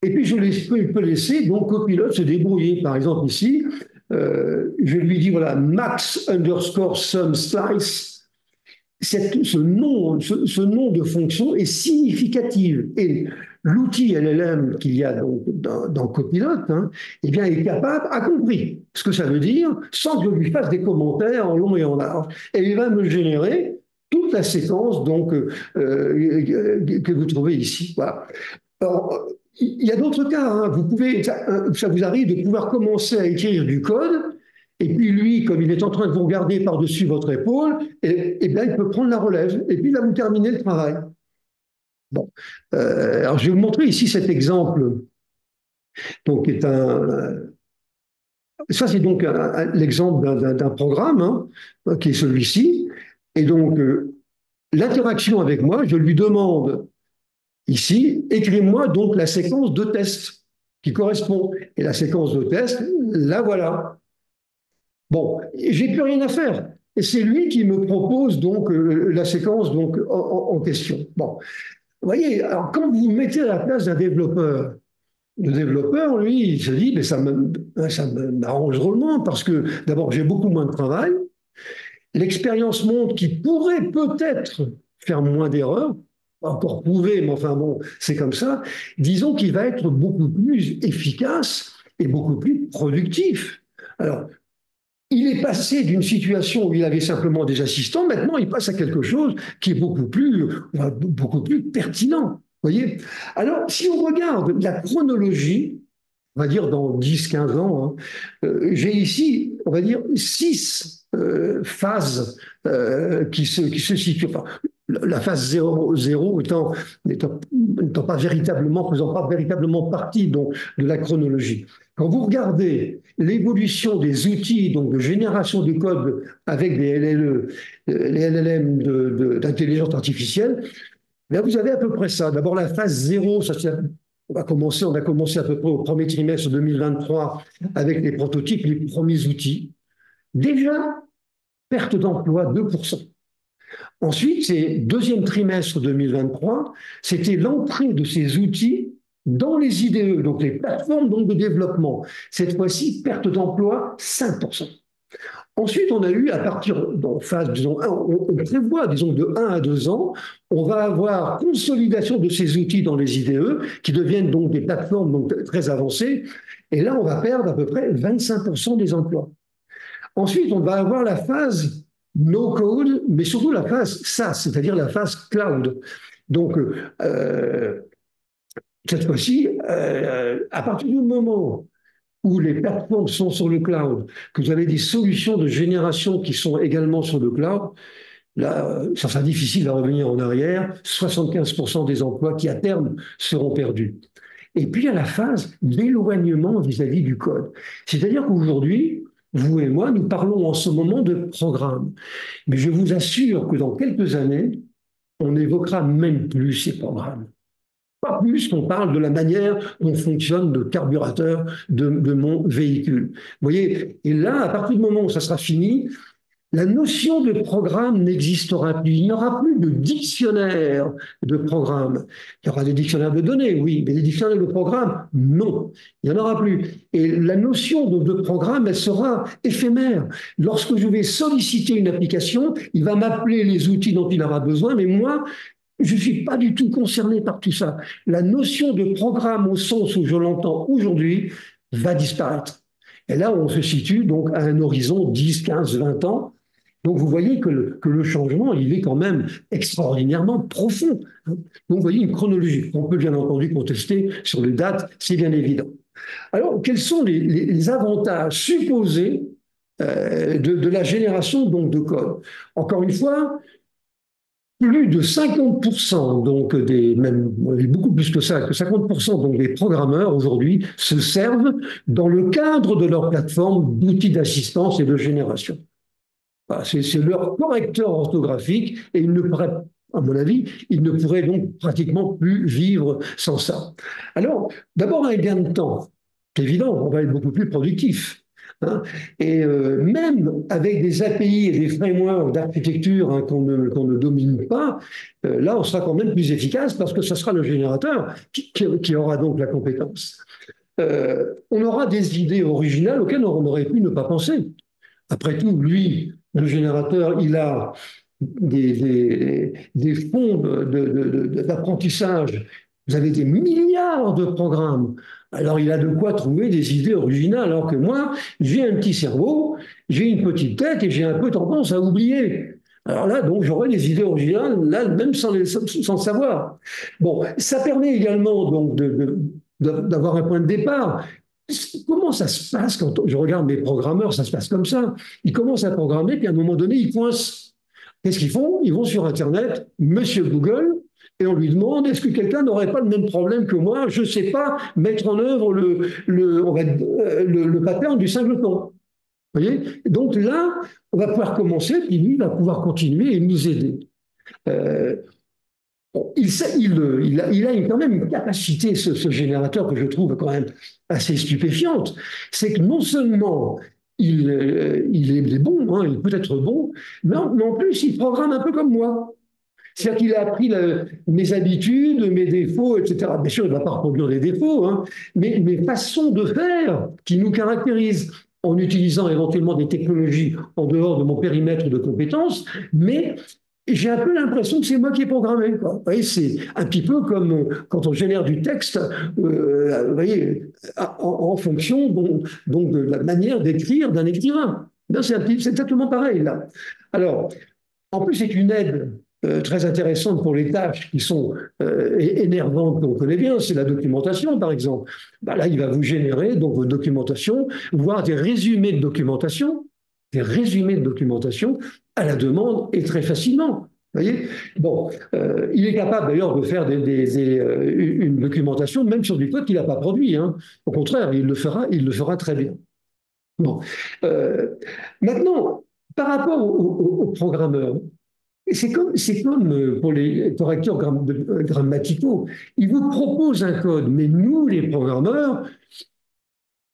et puis je peux laisser donc copilote se débrouiller. Par exemple ici, je lui dis voilà max underscore sum slice. Ce nom de fonction est significatif et l'outil LLM qu'il y a dans Copilot, hein, eh bien, est capable, a compris ce que ça veut dire sans que je lui fasse des commentaires en long et en large. Et il va me générer toute la séquence donc, que vous trouvez ici. Voilà. Alors, il y a d'autres cas, hein. Ça vous arrive de pouvoir commencer à écrire du code, et puis lui, comme il est en train de vous regarder par-dessus votre épaule, et bien, il peut prendre la relève, et puis il va vous terminer le travail. Bon. Alors, je vais vous montrer ici cet exemple. Donc, ça, c'est donc l'exemple d'un programme, hein, qui est celui-ci. Et donc, l'interaction avec moi, je lui demande ici, écris-moi donc la séquence de tests qui correspond. Et la séquence de tests, la voilà. Bon, j'ai plus rien à faire. Et c'est lui qui me propose donc la séquence donc en question. Bon, vous voyez, alors quand vous vous mettez à la place d'un développeur, le développeur, lui, il se dit, mais ça m'arrange drôlement parce que d'abord, j'ai beaucoup moins de travail. L'expérience montre qu'il pourrait peut-être faire moins d'erreurs, pas encore prouvé, mais enfin bon, c'est comme ça. Disons qu'il va être beaucoup plus efficace et beaucoup plus productif. Alors, il est passé d'une situation où il avait simplement des assistants, maintenant il passe à quelque chose qui est beaucoup plus pertinent. Voyez. Alors, si on regarde la chronologie, on va dire dans 10, 15 ans, hein, j'ai ici, on va dire, 6 phases qui se situent. Enfin, la phase 0 n'étant pas véritablement, faisant pas véritablement partie donc, de la chronologie. Quand vous regardez l'évolution des outils donc, de génération de code avec des LLE, les LLM d'intelligence artificielle, là, vous avez à peu près ça. D'abord, la phase 0, on a commencé à peu près au premier trimestre 2023 avec les prototypes, les premiers outils. Déjà, perte d'emploi 2%. Ensuite, c'est deuxième trimestre 2023, c'était l'entrée de ces outils dans les IDE, donc les plateformes donc, de développement. Cette fois-ci, perte d'emploi 5%. Ensuite, on a eu, à partir en phase, disons, on prévoit, disons, de 1 à 2 ans, on va avoir consolidation de ces outils dans les IDE, qui deviennent donc des plateformes donc, très avancées, et là, on va perdre à peu près 25% des emplois. Ensuite, on va avoir la phase no-code, mais surtout la phase SaaS, c'est-à-dire la phase cloud. Donc, cette fois-ci, à partir du moment où les plateformes sont sur le cloud, que vous avez des solutions de génération qui sont également sur le cloud, là, ça sera difficile à revenir en arrière, 75% des emplois qui, à terme, seront perdus. Et puis, il y a la phase d'éloignement vis-à-vis du code. C'est-à-dire qu'aujourd'hui, vous et moi, nous parlons en ce moment de programmes. Mais je vous assure que dans quelques années, on n'évoquera même plus ces programmes. Pas plus qu'on parle de la manière dont fonctionne le carburateur de mon véhicule. Vous voyez, et là, à partir du moment où ça sera fini, la notion de programme n'existera plus. Il n'y aura plus de dictionnaire de programme. Il y aura des dictionnaires de données, oui, mais des dictionnaires de programme, non. Il n'y en aura plus. Et la notion de programme, elle sera éphémère. Lorsque je vais solliciter une application, il va m'appeler les outils dont il aura besoin, mais moi, je ne suis pas du tout concerné par tout ça. La notion de programme au sens où je l'entends aujourd'hui va disparaître. Et là, on se situe donc à un horizon 10, 15, 20 ans. Donc vous voyez que le changement, il est quand même extraordinairement profond. Donc vous voyez une chronologie. On peut bien entendu contester sur les dates, c'est bien évident. Alors, quels sont les avantages supposés de la génération donc, de code? Encore une fois, plus de 50% donc même beaucoup plus que ça, que 50% donc des programmeurs aujourd'hui se servent dans le cadre de leur plateforme d'outils d'assistance et de génération. Voilà, c'est leur correcteur orthographique et ils ne pourraient, à mon avis, ils ne pourraient donc pratiquement plus vivre sans ça. Alors, d'abord un gain de temps. C'est évident, on va être beaucoup plus productif. Hein. Et même avec des API et des frameworks d'architecture hein, qu'on ne domine pas, là, on sera quand même plus efficace parce que ce sera le générateur qui aura donc la compétence. On aura des idées originales auxquelles on aurait pu ne pas penser. Après tout, lui, le générateur, il a des fonds d'apprentissage. Vous avez des milliards de programmes. Alors, il a de quoi trouver des idées originales. Alors que moi, j'ai un petit cerveau, j'ai une petite tête et j'ai un peu tendance à oublier. Alors là, donc, j'aurai des idées originales, là, même sans le savoir. Bon, ça permet également donc d'avoir un point de départ. Comment ça se passe quand je regarde mes programmeurs? Ça se passe comme ça. Ils commencent à programmer, puis à un moment donné, ils coincent. Qu'est-ce qu'ils font? Ils vont sur Internet, Monsieur Google, et on lui demande est-ce que quelqu'un n'aurait pas le même problème que moi? Je ne sais pas mettre en œuvre le pattern du singleton. Vous voyez? Donc là, on va pouvoir commencer, puis lui va pouvoir continuer et nous aider. Euh, il a quand même une capacité, ce générateur, que je trouve quand même assez stupéfiante. C'est que non seulement il est bon, hein, il peut être bon, mais en plus, il programme un peu comme moi. C'est-à-dire qu'il a appris mes habitudes, mes défauts, etc. Bien sûr, il ne va pas reproduire des défauts, hein, mais mes façons de faire qui nous caractérisent en utilisant éventuellement des technologies en dehors de mon périmètre de compétences, mais Et j'ai un peu l'impression que c'est moi qui ai programmé, quoi. Vous voyez, c'est un petit peu comme quand on génère du texte, vous voyez, en fonction donc de la manière d'écrire d'un écrivain. Là, c'est exactement pareil, là. Alors, en plus, c'est une aide très intéressante pour les tâches qui sont énervantes qu'on connaît bien, c'est la documentation, par exemple. Bah là, il va vous générer donc vos documentations, voire des résumés de documentation à la demande et très facilement. Vous voyez, bon, il est capable d'ailleurs de faire une documentation même sur du code qu'il n'a pas produit. Hein. Au contraire, il le fera très bien. Bon, euh, maintenant, par rapport aux programmeurs, c'est comme pour les correcteurs grammaticaux. Ils vous proposent un code, mais nous, les programmeurs,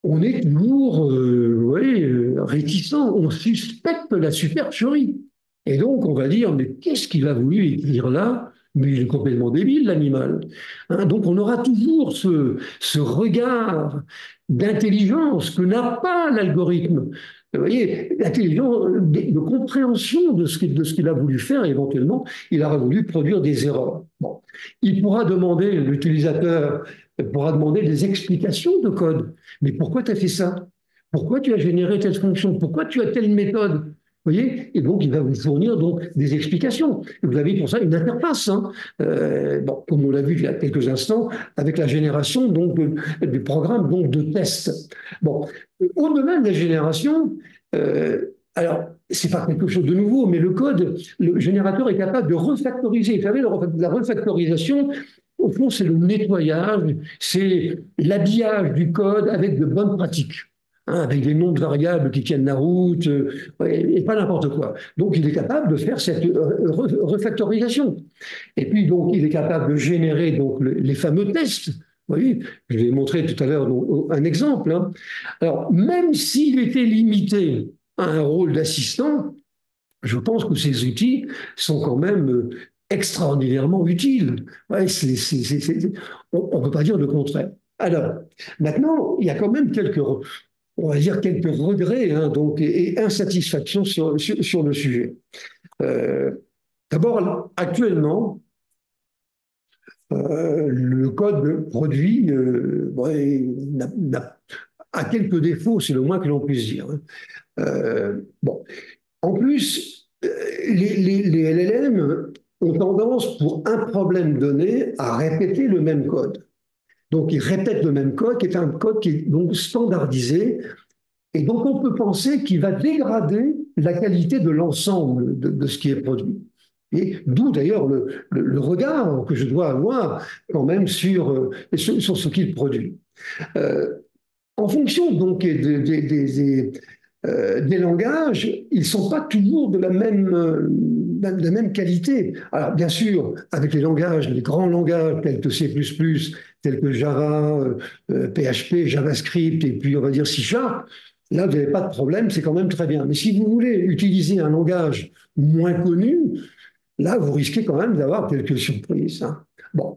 on est toujours ouais, réticents, on suspecte la supercherie. Et donc, on va dire, mais qu'est-ce qu'il a voulu écrire là? Mais il est complètement débile, l'animal. Hein, donc, on aura toujours ce regard d'intelligence que n'a pas l'algorithme. Vous voyez, l'intelligence de compréhension de ce qu'il a voulu faire, éventuellement, il aura voulu produire des erreurs. Bon. Il pourra demander, l'utilisateur pourra demander des explications de code. Mais pourquoi tu as fait ça? Pourquoi tu as généré telle fonction? Pourquoi tu as telle méthode? Vous voyez? Et donc, il va vous fournir donc des explications. Vous avez pour ça une interface, hein. Bon, comme on l'a vu il y a quelques instants, avec la génération donc, du programme donc, de test. Bon, au-delà de la génération, alors, c'est pas quelque chose de nouveau, mais le code, le générateur est capable de refactoriser. Vous savez, la refactorisation, au fond, c'est le nettoyage, c'est l'habillage du code avec de bonnes pratiques. Hein, avec des noms de variables qui tiennent la route, et pas n'importe quoi. Donc, il est capable de faire cette refactorisation. Et puis, donc, il est capable de générer donc, les fameux tests. Vous voyez, je vais montrer tout à l'heure un exemple. Hein. Alors, même s'il était limité à un rôle d'assistant, je pense que ces outils sont quand même extraordinairement utiles. Ouais, on ne peut pas dire le contraire. Alors, maintenant, il y a quand même on va dire quelques regrets hein, donc, et insatisfactions sur le sujet. Euh, D'abord, actuellement, le code produit ouais, a quelques défauts, c'est le moins que l'on puisse dire. Hein. Bon. En plus, les LLM ont tendance, pour un problème donné, à répéter le même code. Donc, ils répètent le même code, qui est un code qui est donc standardisé, et donc on peut penser qu'il va dégrader la qualité de l'ensemble de ce qui est produit. Et d'où d'ailleurs le regard que je dois avoir quand même sur ce qu'il produit. Euh, En fonction donc des langages, ils ne sont pas toujours de la même qualité. Alors bien sûr, avec les grands langages tels que C++, tels que Java, PHP, JavaScript et puis on va dire C#, là vous n'avez pas de problème, c'est quand même très bien. Mais si vous voulez utiliser un langage moins connu, là vous risquez quand même d'avoir quelques surprises. Hein. Bon,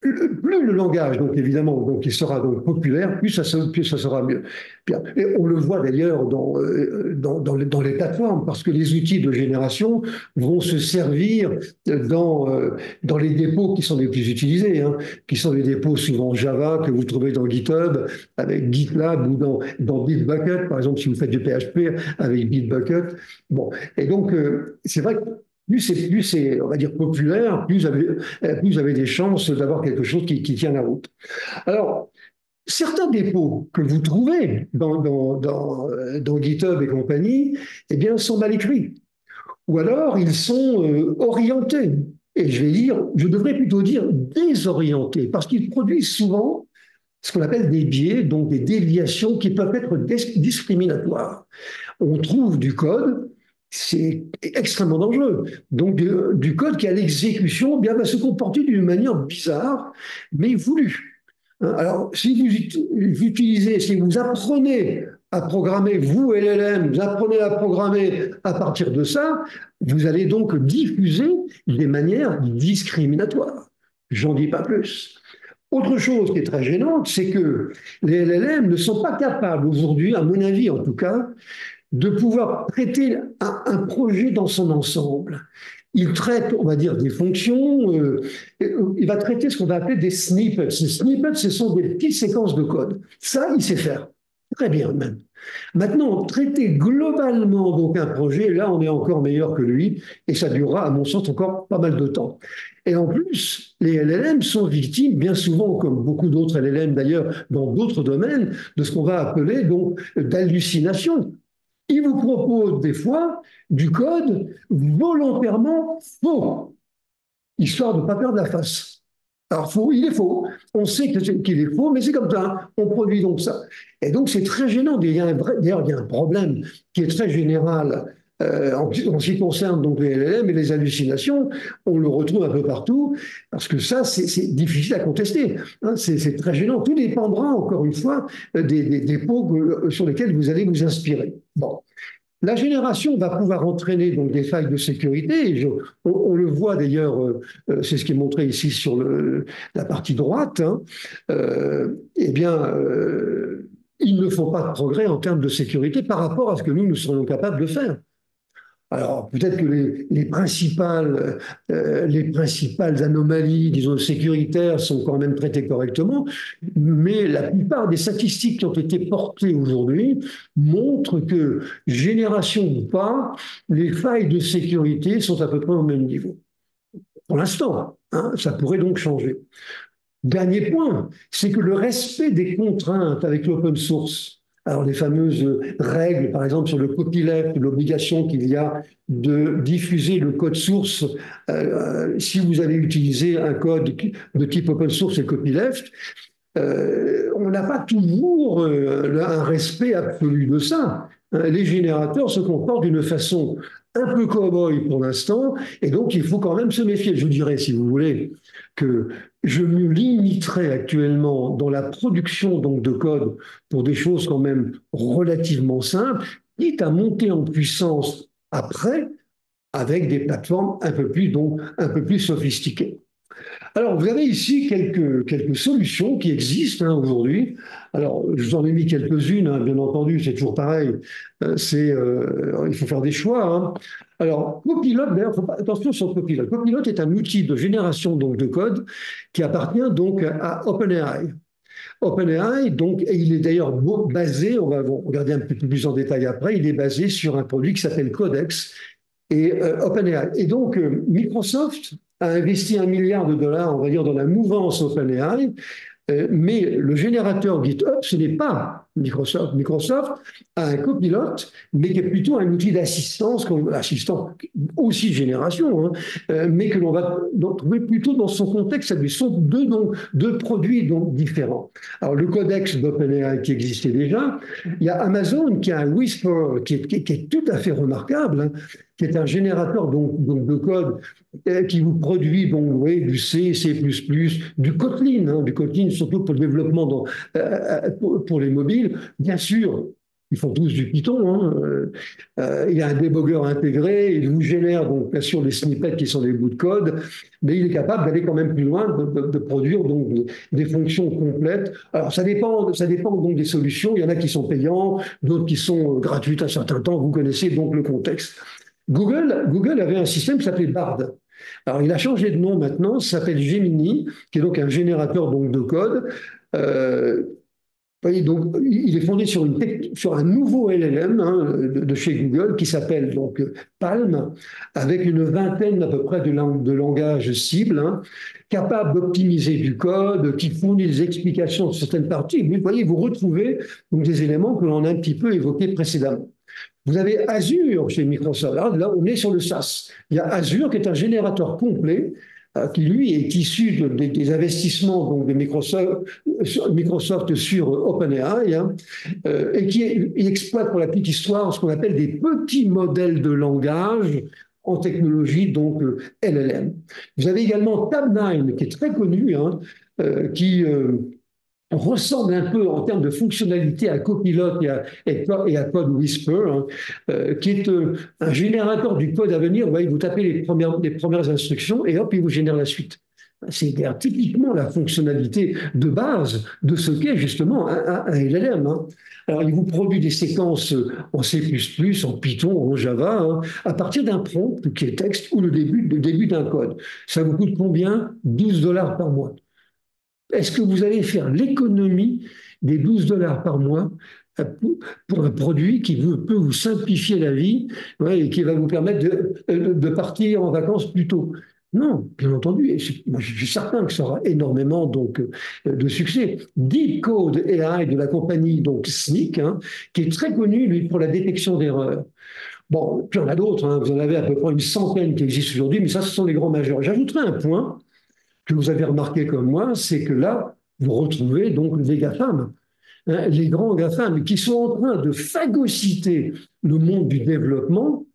plus le langage, donc évidemment, donc il sera donc populaire, plus ça sera mieux. Et on le voit d'ailleurs dans les plateformes, parce que les outils de génération vont se servir dans les dépôts qui sont les plus utilisés, hein, qui sont les dépôts souvent Java que vous trouvez dans GitHub, avec GitLab ou dans Bitbucket, par exemple, si vous faites du PHP avec Bitbucket. Bon, et donc c'est vrai que plus c'est, on va dire, populaire, plus vous avez des chances d'avoir quelque chose qui tient la route. Alors, certains dépôts que vous trouvez dans GitHub et compagnie, eh bien, sont mal écrits. Ou alors, ils sont orientés. Et je devrais plutôt dire désorientés, parce qu'ils produisent souvent ce qu'on appelle des biais, donc des déviations qui peuvent être discriminatoires. On trouve du code, c'est extrêmement dangereux. Donc, du code qui, à l'exécution, bien, va se comporter d'une manière bizarre, mais voulue. Hein, alors, si vous apprenez à programmer, vous, LLM, vous apprenez à programmer à partir de ça, vous allez donc diffuser des manières discriminatoires. J'en dis pas plus. Autre chose qui est très gênante, c'est que les LLM ne sont pas capables aujourd'hui, à mon avis en tout cas, de pouvoir traiter un projet dans son ensemble. Il traite, on va dire, des fonctions, il va traiter ce qu'on va appeler des snippets. Les snippets, ce sont des petites séquences de code. Ça, il sait faire. Très bien, même. Maintenant, traiter globalement donc un projet, là, on est encore meilleur que lui, et ça durera, à mon sens, encore pas mal de temps. Et en plus, les LLM sont victimes, bien souvent, comme beaucoup d'autres LLM d'ailleurs, dans d'autres domaines, de ce qu'on va appeler donc d'hallucination. Ils vous proposent des fois du code volontairement faux, histoire de ne pas perdre la face. Alors, faux, il est faux. On sait qu'il est faux, mais c'est comme ça. On produit donc ça. Et donc, c'est très gênant. D'ailleurs, il y a un problème qui est très général en ce qui concerne donc les LLM et les hallucinations. On le retrouve un peu partout, parce que ça, c'est difficile à contester. Hein, c'est très gênant. Tout dépendra, encore une fois, des pots sur lesquels vous allez vous inspirer. Bon. La génération va pouvoir entraîner donc des failles de sécurité. On le voit d'ailleurs, c'est ce qui est montré ici sur la partie droite. Hein, eh bien, il ne faut pas de progrès en termes de sécurité par rapport à ce que nous serions capables de faire. Alors, peut-être que les principales anomalies, disons, sécuritaires sont quand même traitées correctement, mais la plupart des statistiques qui ont été portées aujourd'hui montrent que, génération ou pas, les failles de sécurité sont à peu près au même niveau. Pour l'instant, hein, ça pourrait donc changer. Dernier point, c'est que le respect des contraintes avec l'open source, alors les fameuses règles, par exemple sur le copyleft, l'obligation qu'il y a de diffuser le code source si vous avez utilisé un code de type open source et copyleft, on n'a pas toujours un respect absolu de ça. Les générateurs se comportent d'une façon un peu cow-boy pour l'instant, et donc il faut quand même se méfier. Je dirais, si vous voulez, que je me limiterai actuellement dans la production donc, de code pour des choses quand même relativement simples, quitte à monter en puissance après avec des plateformes un peu plus sophistiquées. Alors, vous avez ici quelques solutions qui existent hein, aujourd'hui. Alors, je vous en ai mis quelques-unes, hein, bien entendu, c'est toujours pareil. Il faut faire des choix. Hein. Alors, Copilot, d'ailleurs, attention sur Copilot. Copilot est un outil de génération donc, de code qui appartient donc à OpenAI. OpenAI, donc, et il est d'ailleurs basé, on va regarder un peu plus en détail après, il est basé sur un produit qui s'appelle Codex et OpenAI. Et donc, Microsoft a investi 1 milliard de dollars, on va dire, dans la mouvance OpenAI, mais le générateur GitHub, ce n'est pas Microsoft. Microsoft a un copilote, mais qui est plutôt un outil d'assistance, assistant aussi de génération, hein, mais que l'on va trouver plutôt dans son contexte. Ce sont deux produits donc différents. Alors, le codex d'OpenAI qui existait déjà, il y a Amazon qui a un Whisper qui est tout à fait remarquable, hein, qui est un générateur donc de code qui vous produit donc, vous voyez, du C, C++, du Kotlin, hein, du Kotlin surtout pour le développement pour les mobiles. Bien sûr, ils font tous du Python. Hein, il y a un débogueur intégré, il vous génère donc bien sûr les snippets qui sont des bouts de code, mais il est capable d'aller quand même plus loin, de produire donc des fonctions complètes. Alors ça dépend donc des solutions. Il y en a qui sont payants, d'autres qui sont gratuites un certain temps. Vous connaissez donc le contexte. Google avait un système qui s'appelait Bard. Alors, il a changé de nom maintenant, ça s'appelle Gemini, qui est donc un générateur donc, de code. Donc, il est fondé sur un nouveau LLM hein, de chez Google qui s'appelle donc Palm, avec une vingtaine à peu près de langages cibles, hein, capable d'optimiser du code, qui fournit des explications sur certaines parties. Vous voyez, vous retrouvez donc, des éléments que l'on a un petit peu évoqués précédemment. Vous avez Azure chez Microsoft. Là, on est sur le SaaS. Il y a Azure qui est un générateur complet qui, lui, est issu des investissements donc, de Microsoft sur OpenAI hein, et il exploite pour la petite histoire ce qu'on appelle des petits modèles de langage en technologie, donc LLM. Vous avez également Tabnine, qui est très connu, hein, qui ressemble un peu en termes de fonctionnalité à Copilot et à Code Whisper, hein, qui est un générateur du code à venir. Vous voyez, vous tapez les premières instructions et hop, il vous génère la suite. C'est typiquement la fonctionnalité de base de ce qu'est justement un LLM. Hein. Alors, il vous produit des séquences en C++, en Python, en Java, hein, à partir d'un prompt qui est texte ou le début d'un code. Ça vous coûte combien? 12 dollars par mois. Est-ce que vous allez faire l'économie des 12 dollars par mois pour un produit qui peut vous simplifier la vie, ouais, et qui va vous permettre de partir en vacances plus tôt? Non, bien entendu. Et moi, je suis certain que ça aura énormément donc, de succès. Deepcode AI de la compagnie donc Snyk, hein, qui est très connu lui, pour la détection d'erreurs. Bon, puis il y en a d'autres, hein, vous en avez à peu près une centaine qui existent aujourd'hui, mais ça, ce sont les grands majeurs. J'ajouterai un point que vous avez remarqué comme moi, c'est que là, vous retrouvez donc les GAFAM, hein, les grands GAFAM qui sont en train de phagocyter le monde du développement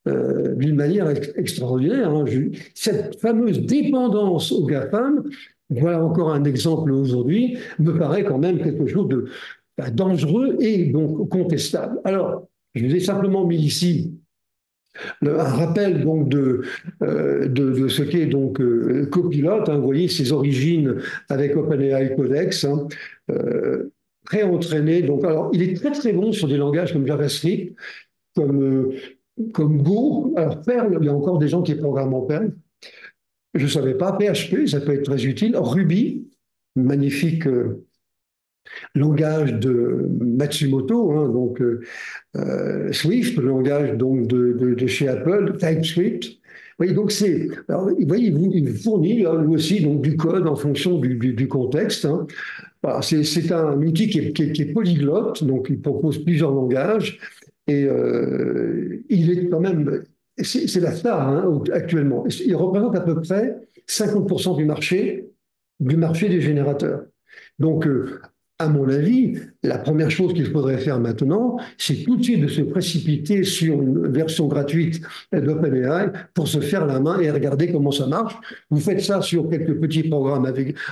d'une manière extraordinaire. Hein. Cette fameuse dépendance aux GAFAM, voilà encore un exemple aujourd'hui, me paraît quand même quelque chose de dangereux et donc contestable. Alors, je vous ai simplement mis ici un rappel donc de ce qu'est donc Copilot. Hein, vous voyez ses origines avec OpenAI Codex, hein, pré-entraîné. Donc, alors, il est très très bon sur des langages comme JavaScript, comme Go. Alors, Perl, il y a encore des gens qui programment en Perl. Je ne savais pas. PHP, ça peut être très utile. Ruby, magnifique langage de Matsumoto, hein, donc Swift, le langage donc de chez Apple, TypeScript. Vous voyez, donc vous voyez, il vous fournit lui aussi donc du code en fonction du contexte. Hein. Voilà, c'est un outil qui est polyglotte, donc il propose plusieurs langages et il est quand même, c'est la star hein, actuellement. Il représente à peu près 50% du marché des générateurs. Donc, à mon avis, la première chose qu'il faudrait faire maintenant, c'est tout de suite de se précipiter sur une version gratuite d'OpenAI pour se faire la main et regarder comment ça marche. Vous faites ça sur quelques petits programmes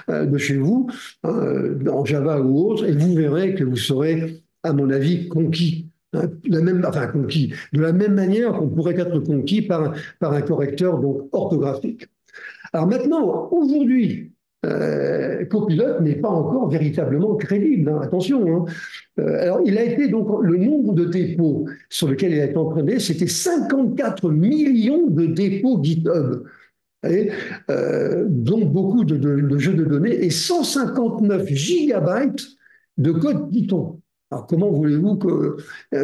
de chez vous, hein, en Java ou autre, et vous verrez que vous serez, à mon avis, conquis. Hein, conquis, de la même manière qu'on pourrait être conquis par un correcteur donc, orthographique. Alors maintenant, aujourd'hui, Copilot n'est pas encore véritablement crédible, hein, attention. Hein. Alors, il a été donc le nombre de dépôts sur lesquels il a été entraîné, c'était 54 millions de dépôts GitHub, et, dont beaucoup de jeux de données et 159 gigabytes de code Python. Alors, comment voulez-vous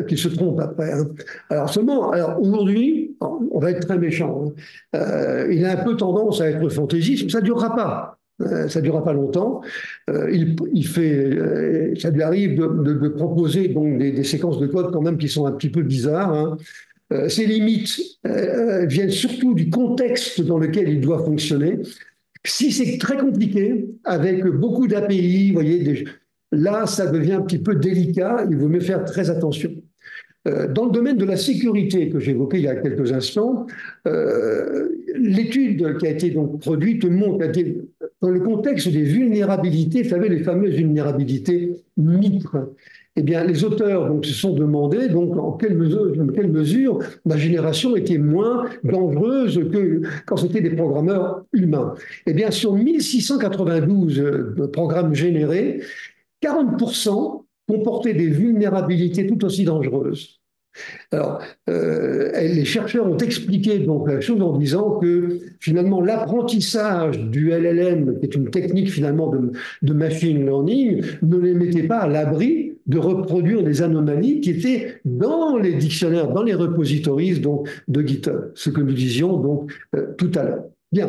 qu'il se trompe après hein. Alors, seulement, aujourd'hui, on va être très méchant, hein, il a un peu tendance à être fantaisiste, ça ne durera pas. Ça ne durera pas longtemps. Ça lui arrive de proposer donc des séquences de code quand même qui sont un petit peu bizarres. Hein. Ses limites viennent surtout du contexte dans lequel il doit fonctionner. Si c'est très compliqué, avec beaucoup d'API, vous voyez, là, ça devient un petit peu délicat. Il vaut mieux faire très attention. Dans le domaine de la sécurité que j'évoquais il y a quelques instants, l'étude qui a été donc produite montre que dans le contexte des vulnérabilités, vous savez, les fameuses vulnérabilités MITRE, eh bien, les auteurs donc, se sont demandé donc, en quelle mesure la génération était moins dangereuse que quand c'était des programmeurs humains. Eh bien, sur 1692 programmes générés, 40% comportaient des vulnérabilités tout aussi dangereuses. Alors, les chercheurs ont expliqué donc la chose en disant que finalement l'apprentissage du LLM, qui est une technique finalement de machine learning, ne les mettait pas à l'abri de reproduire des anomalies qui étaient dans les dictionnaires, dans les repositories donc, de GitHub, ce que nous disions donc tout à l'heure. Bien.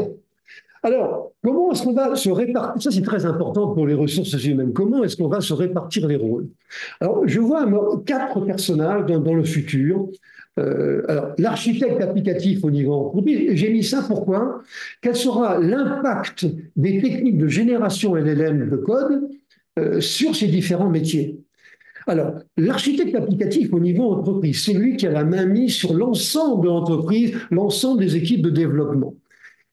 Alors, comment est-ce qu'on va se répartir? Ça, c'est très important pour les ressources humaines. Comment est-ce qu'on va se répartir les rôles? Alors, je vois quatre personnages dans le futur. Alors, l'architecte applicatif au niveau entreprise, j'ai mis ça pourquoi? Quel sera l'impact des techniques de génération LLM de code sur ces différents métiers? Alors, l'architecte applicatif au niveau entreprise, c'est lui qui a la main mise sur l'ensemble de l'entreprise, l'ensemble des équipes de développement.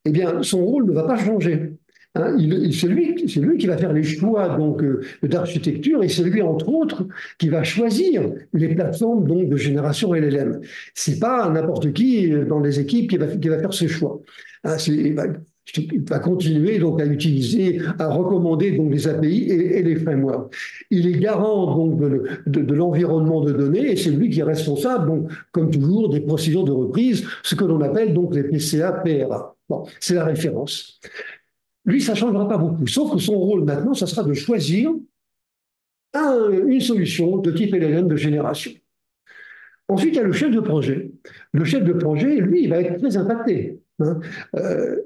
Eh bien, son rôle ne va pas changer. Hein, c'est lui qui va faire les choix d'architecture et c'est lui, entre autres, qui va choisir les plateformes donc, de génération LLM. Ce n'est pas n'importe qui dans les équipes qui va faire ce choix. Hein, Il va continuer donc à utiliser, à recommander donc les API et les frameworks. Il est garant donc de l'environnement de données et c'est lui qui est responsable, donc, comme toujours, des procédures de reprise, ce que l'on appelle donc les PCA-PRA. Bon, c'est la référence. Lui, ça ne changera pas beaucoup, sauf que son rôle maintenant, ça sera de choisir une solution de type LLM de génération. Ensuite, il y a le chef de projet. Le chef de projet, lui, il va être très impacté. Hein.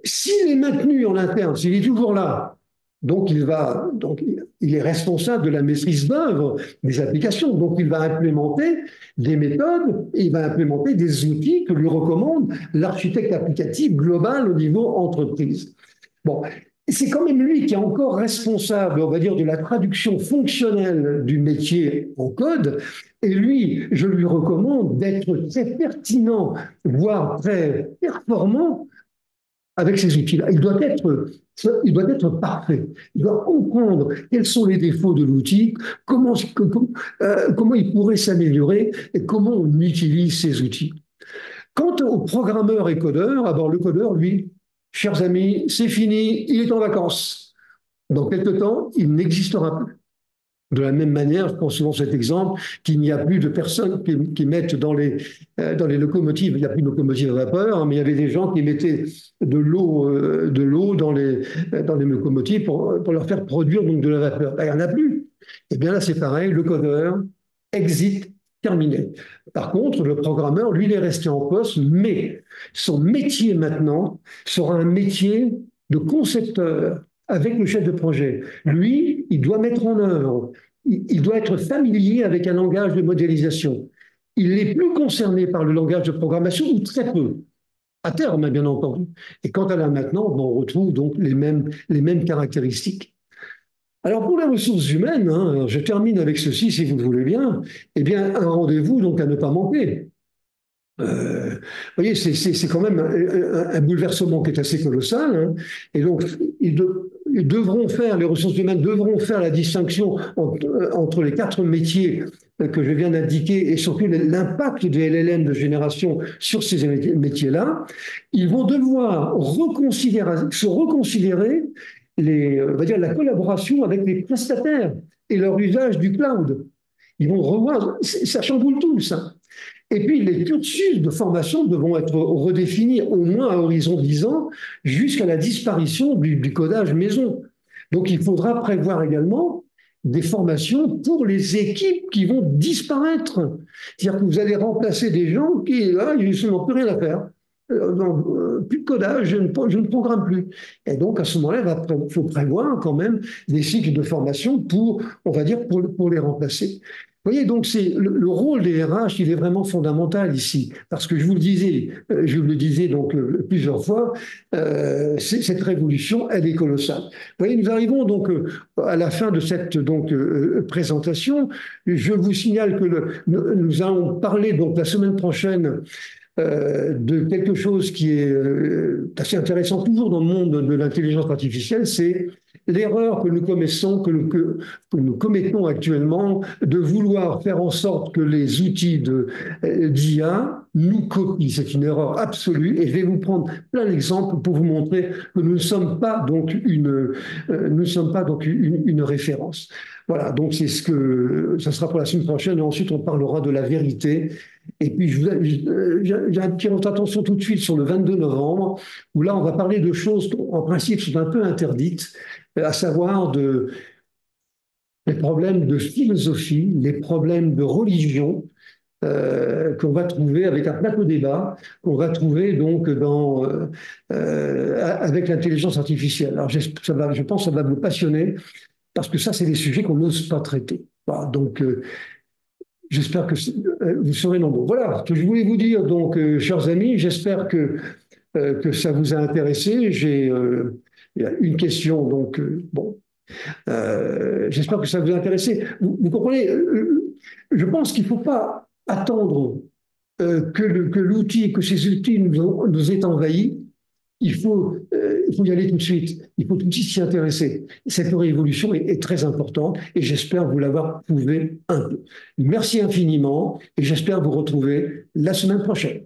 S'il est maintenu en interne, s'il est toujours là, donc il est responsable de la maîtrise d'œuvre des applications. Donc il va implémenter des méthodes, il va implémenter des outils que lui recommande l'architecte applicatif global au niveau entreprise. Bon, c'est quand même lui qui est encore responsable, on va dire, de la traduction fonctionnelle du métier en code. Et lui, je lui recommande d'être très pertinent, voire très performant avec ces outils-là. Il doit être parfait. Il doit comprendre quels sont les défauts de l'outil, comment il pourrait s'améliorer et comment on utilise ces outils. Quant aux programmeurs et codeurs, alors le codeur, lui, chers amis, c'est fini, il est en vacances. Dans quelques temps, il n'existera plus. De la même manière, je prends souvent cet exemple, qu'il n'y a plus de personnes qui mettent dans les locomotives, il n'y a plus de locomotives à vapeur, hein, mais il y avait des gens qui mettaient de l'eau dans les locomotives pour leur faire produire donc de la vapeur. Là, il n'y en a plus. Et bien là, c'est pareil, le codeur, exit, terminé. Par contre, le programmeur, lui, il est resté en poste, mais son métier maintenant sera un métier de concepteur avec le chef de projet. Lui, il doit mettre en œuvre, il doit être familier avec un langage de modélisation. Il n'est plus concerné par le langage de programmation, ou très peu, à terme, bien entendu. Et quant à là maintenant, on retrouve donc les mêmes caractéristiques. Alors pour les ressources humaines, hein, je termine avec ceci, si vous le voulez bien, eh bien un rendez-vous donc à ne pas manquer. Vous voyez, c'est quand même un bouleversement qui est assez colossal. Hein, et donc, les ressources humaines devront faire la distinction entre les 4 métiers que je viens d'indiquer et surtout l'impact des LLM de génération sur ces métiers-là. Ils vont devoir se reconsidérer on va dire, la collaboration avec les prestataires et leur usage du cloud. Ils vont revoir, ça chamboule tout, ça. Et puis, les cursus de formation devront être redéfinis au moins à horizon 10 ans jusqu'à la disparition du codage maison. Donc, il faudra prévoir également des formations pour les équipes qui vont disparaître. C'est-à-dire que vous allez remplacer des gens qui, là, ils n'ont plus rien à faire. Plus de codage, je ne programme plus. Et donc, à ce moment-là, il faut prévoir quand même des cycles de formation pour, on va dire, pour les remplacer. Vous voyez, donc le rôle des RH, il est vraiment fondamental ici, parce que je vous le disais donc plusieurs fois, cette révolution, elle est colossale. Vous voyez, nous arrivons donc à la fin de cette présentation. Je vous signale que nous allons parler donc la semaine prochaine de quelque chose qui est assez intéressant toujours dans le monde de l'intelligence artificielle, c'est l'erreur que nous commettons actuellement de vouloir faire en sorte que les outils d'IA nous copient. C'est une erreur absolue et je vais vous prendre plein d'exemples pour vous montrer que nous ne sommes pas donc une référence. Voilà, donc ça sera pour la semaine prochaine et ensuite on parlera de la vérité. Et puis, j'attire votre attention tout de suite sur le 22 novembre, où là, on va parler de choses qui, en principe, sont un peu interdites, à savoir les problèmes de philosophie, les problèmes de religion, qu'on va trouver avec un plateau débat, qu'on va trouver donc avec l'intelligence artificielle. Alors, je pense que ça va vous passionner, parce que ça, c'est des sujets qu'on n'ose pas traiter. Voilà, donc, j'espère que vous serez nombreux. Voilà ce que je voulais vous dire, donc, chers amis, j'espère que ça vous a intéressé. J'ai une question, donc, bon, j'espère que ça vous a intéressé. Vous comprenez, je pense qu'il ne faut pas attendre que ces outils nous aient envahis. Il faut y aller tout de suite. Il faut tout de suite s'y intéresser. Cette révolution est très importante et j'espère vous l'avoir prouvé un peu. Merci infiniment et j'espère vous retrouver la semaine prochaine.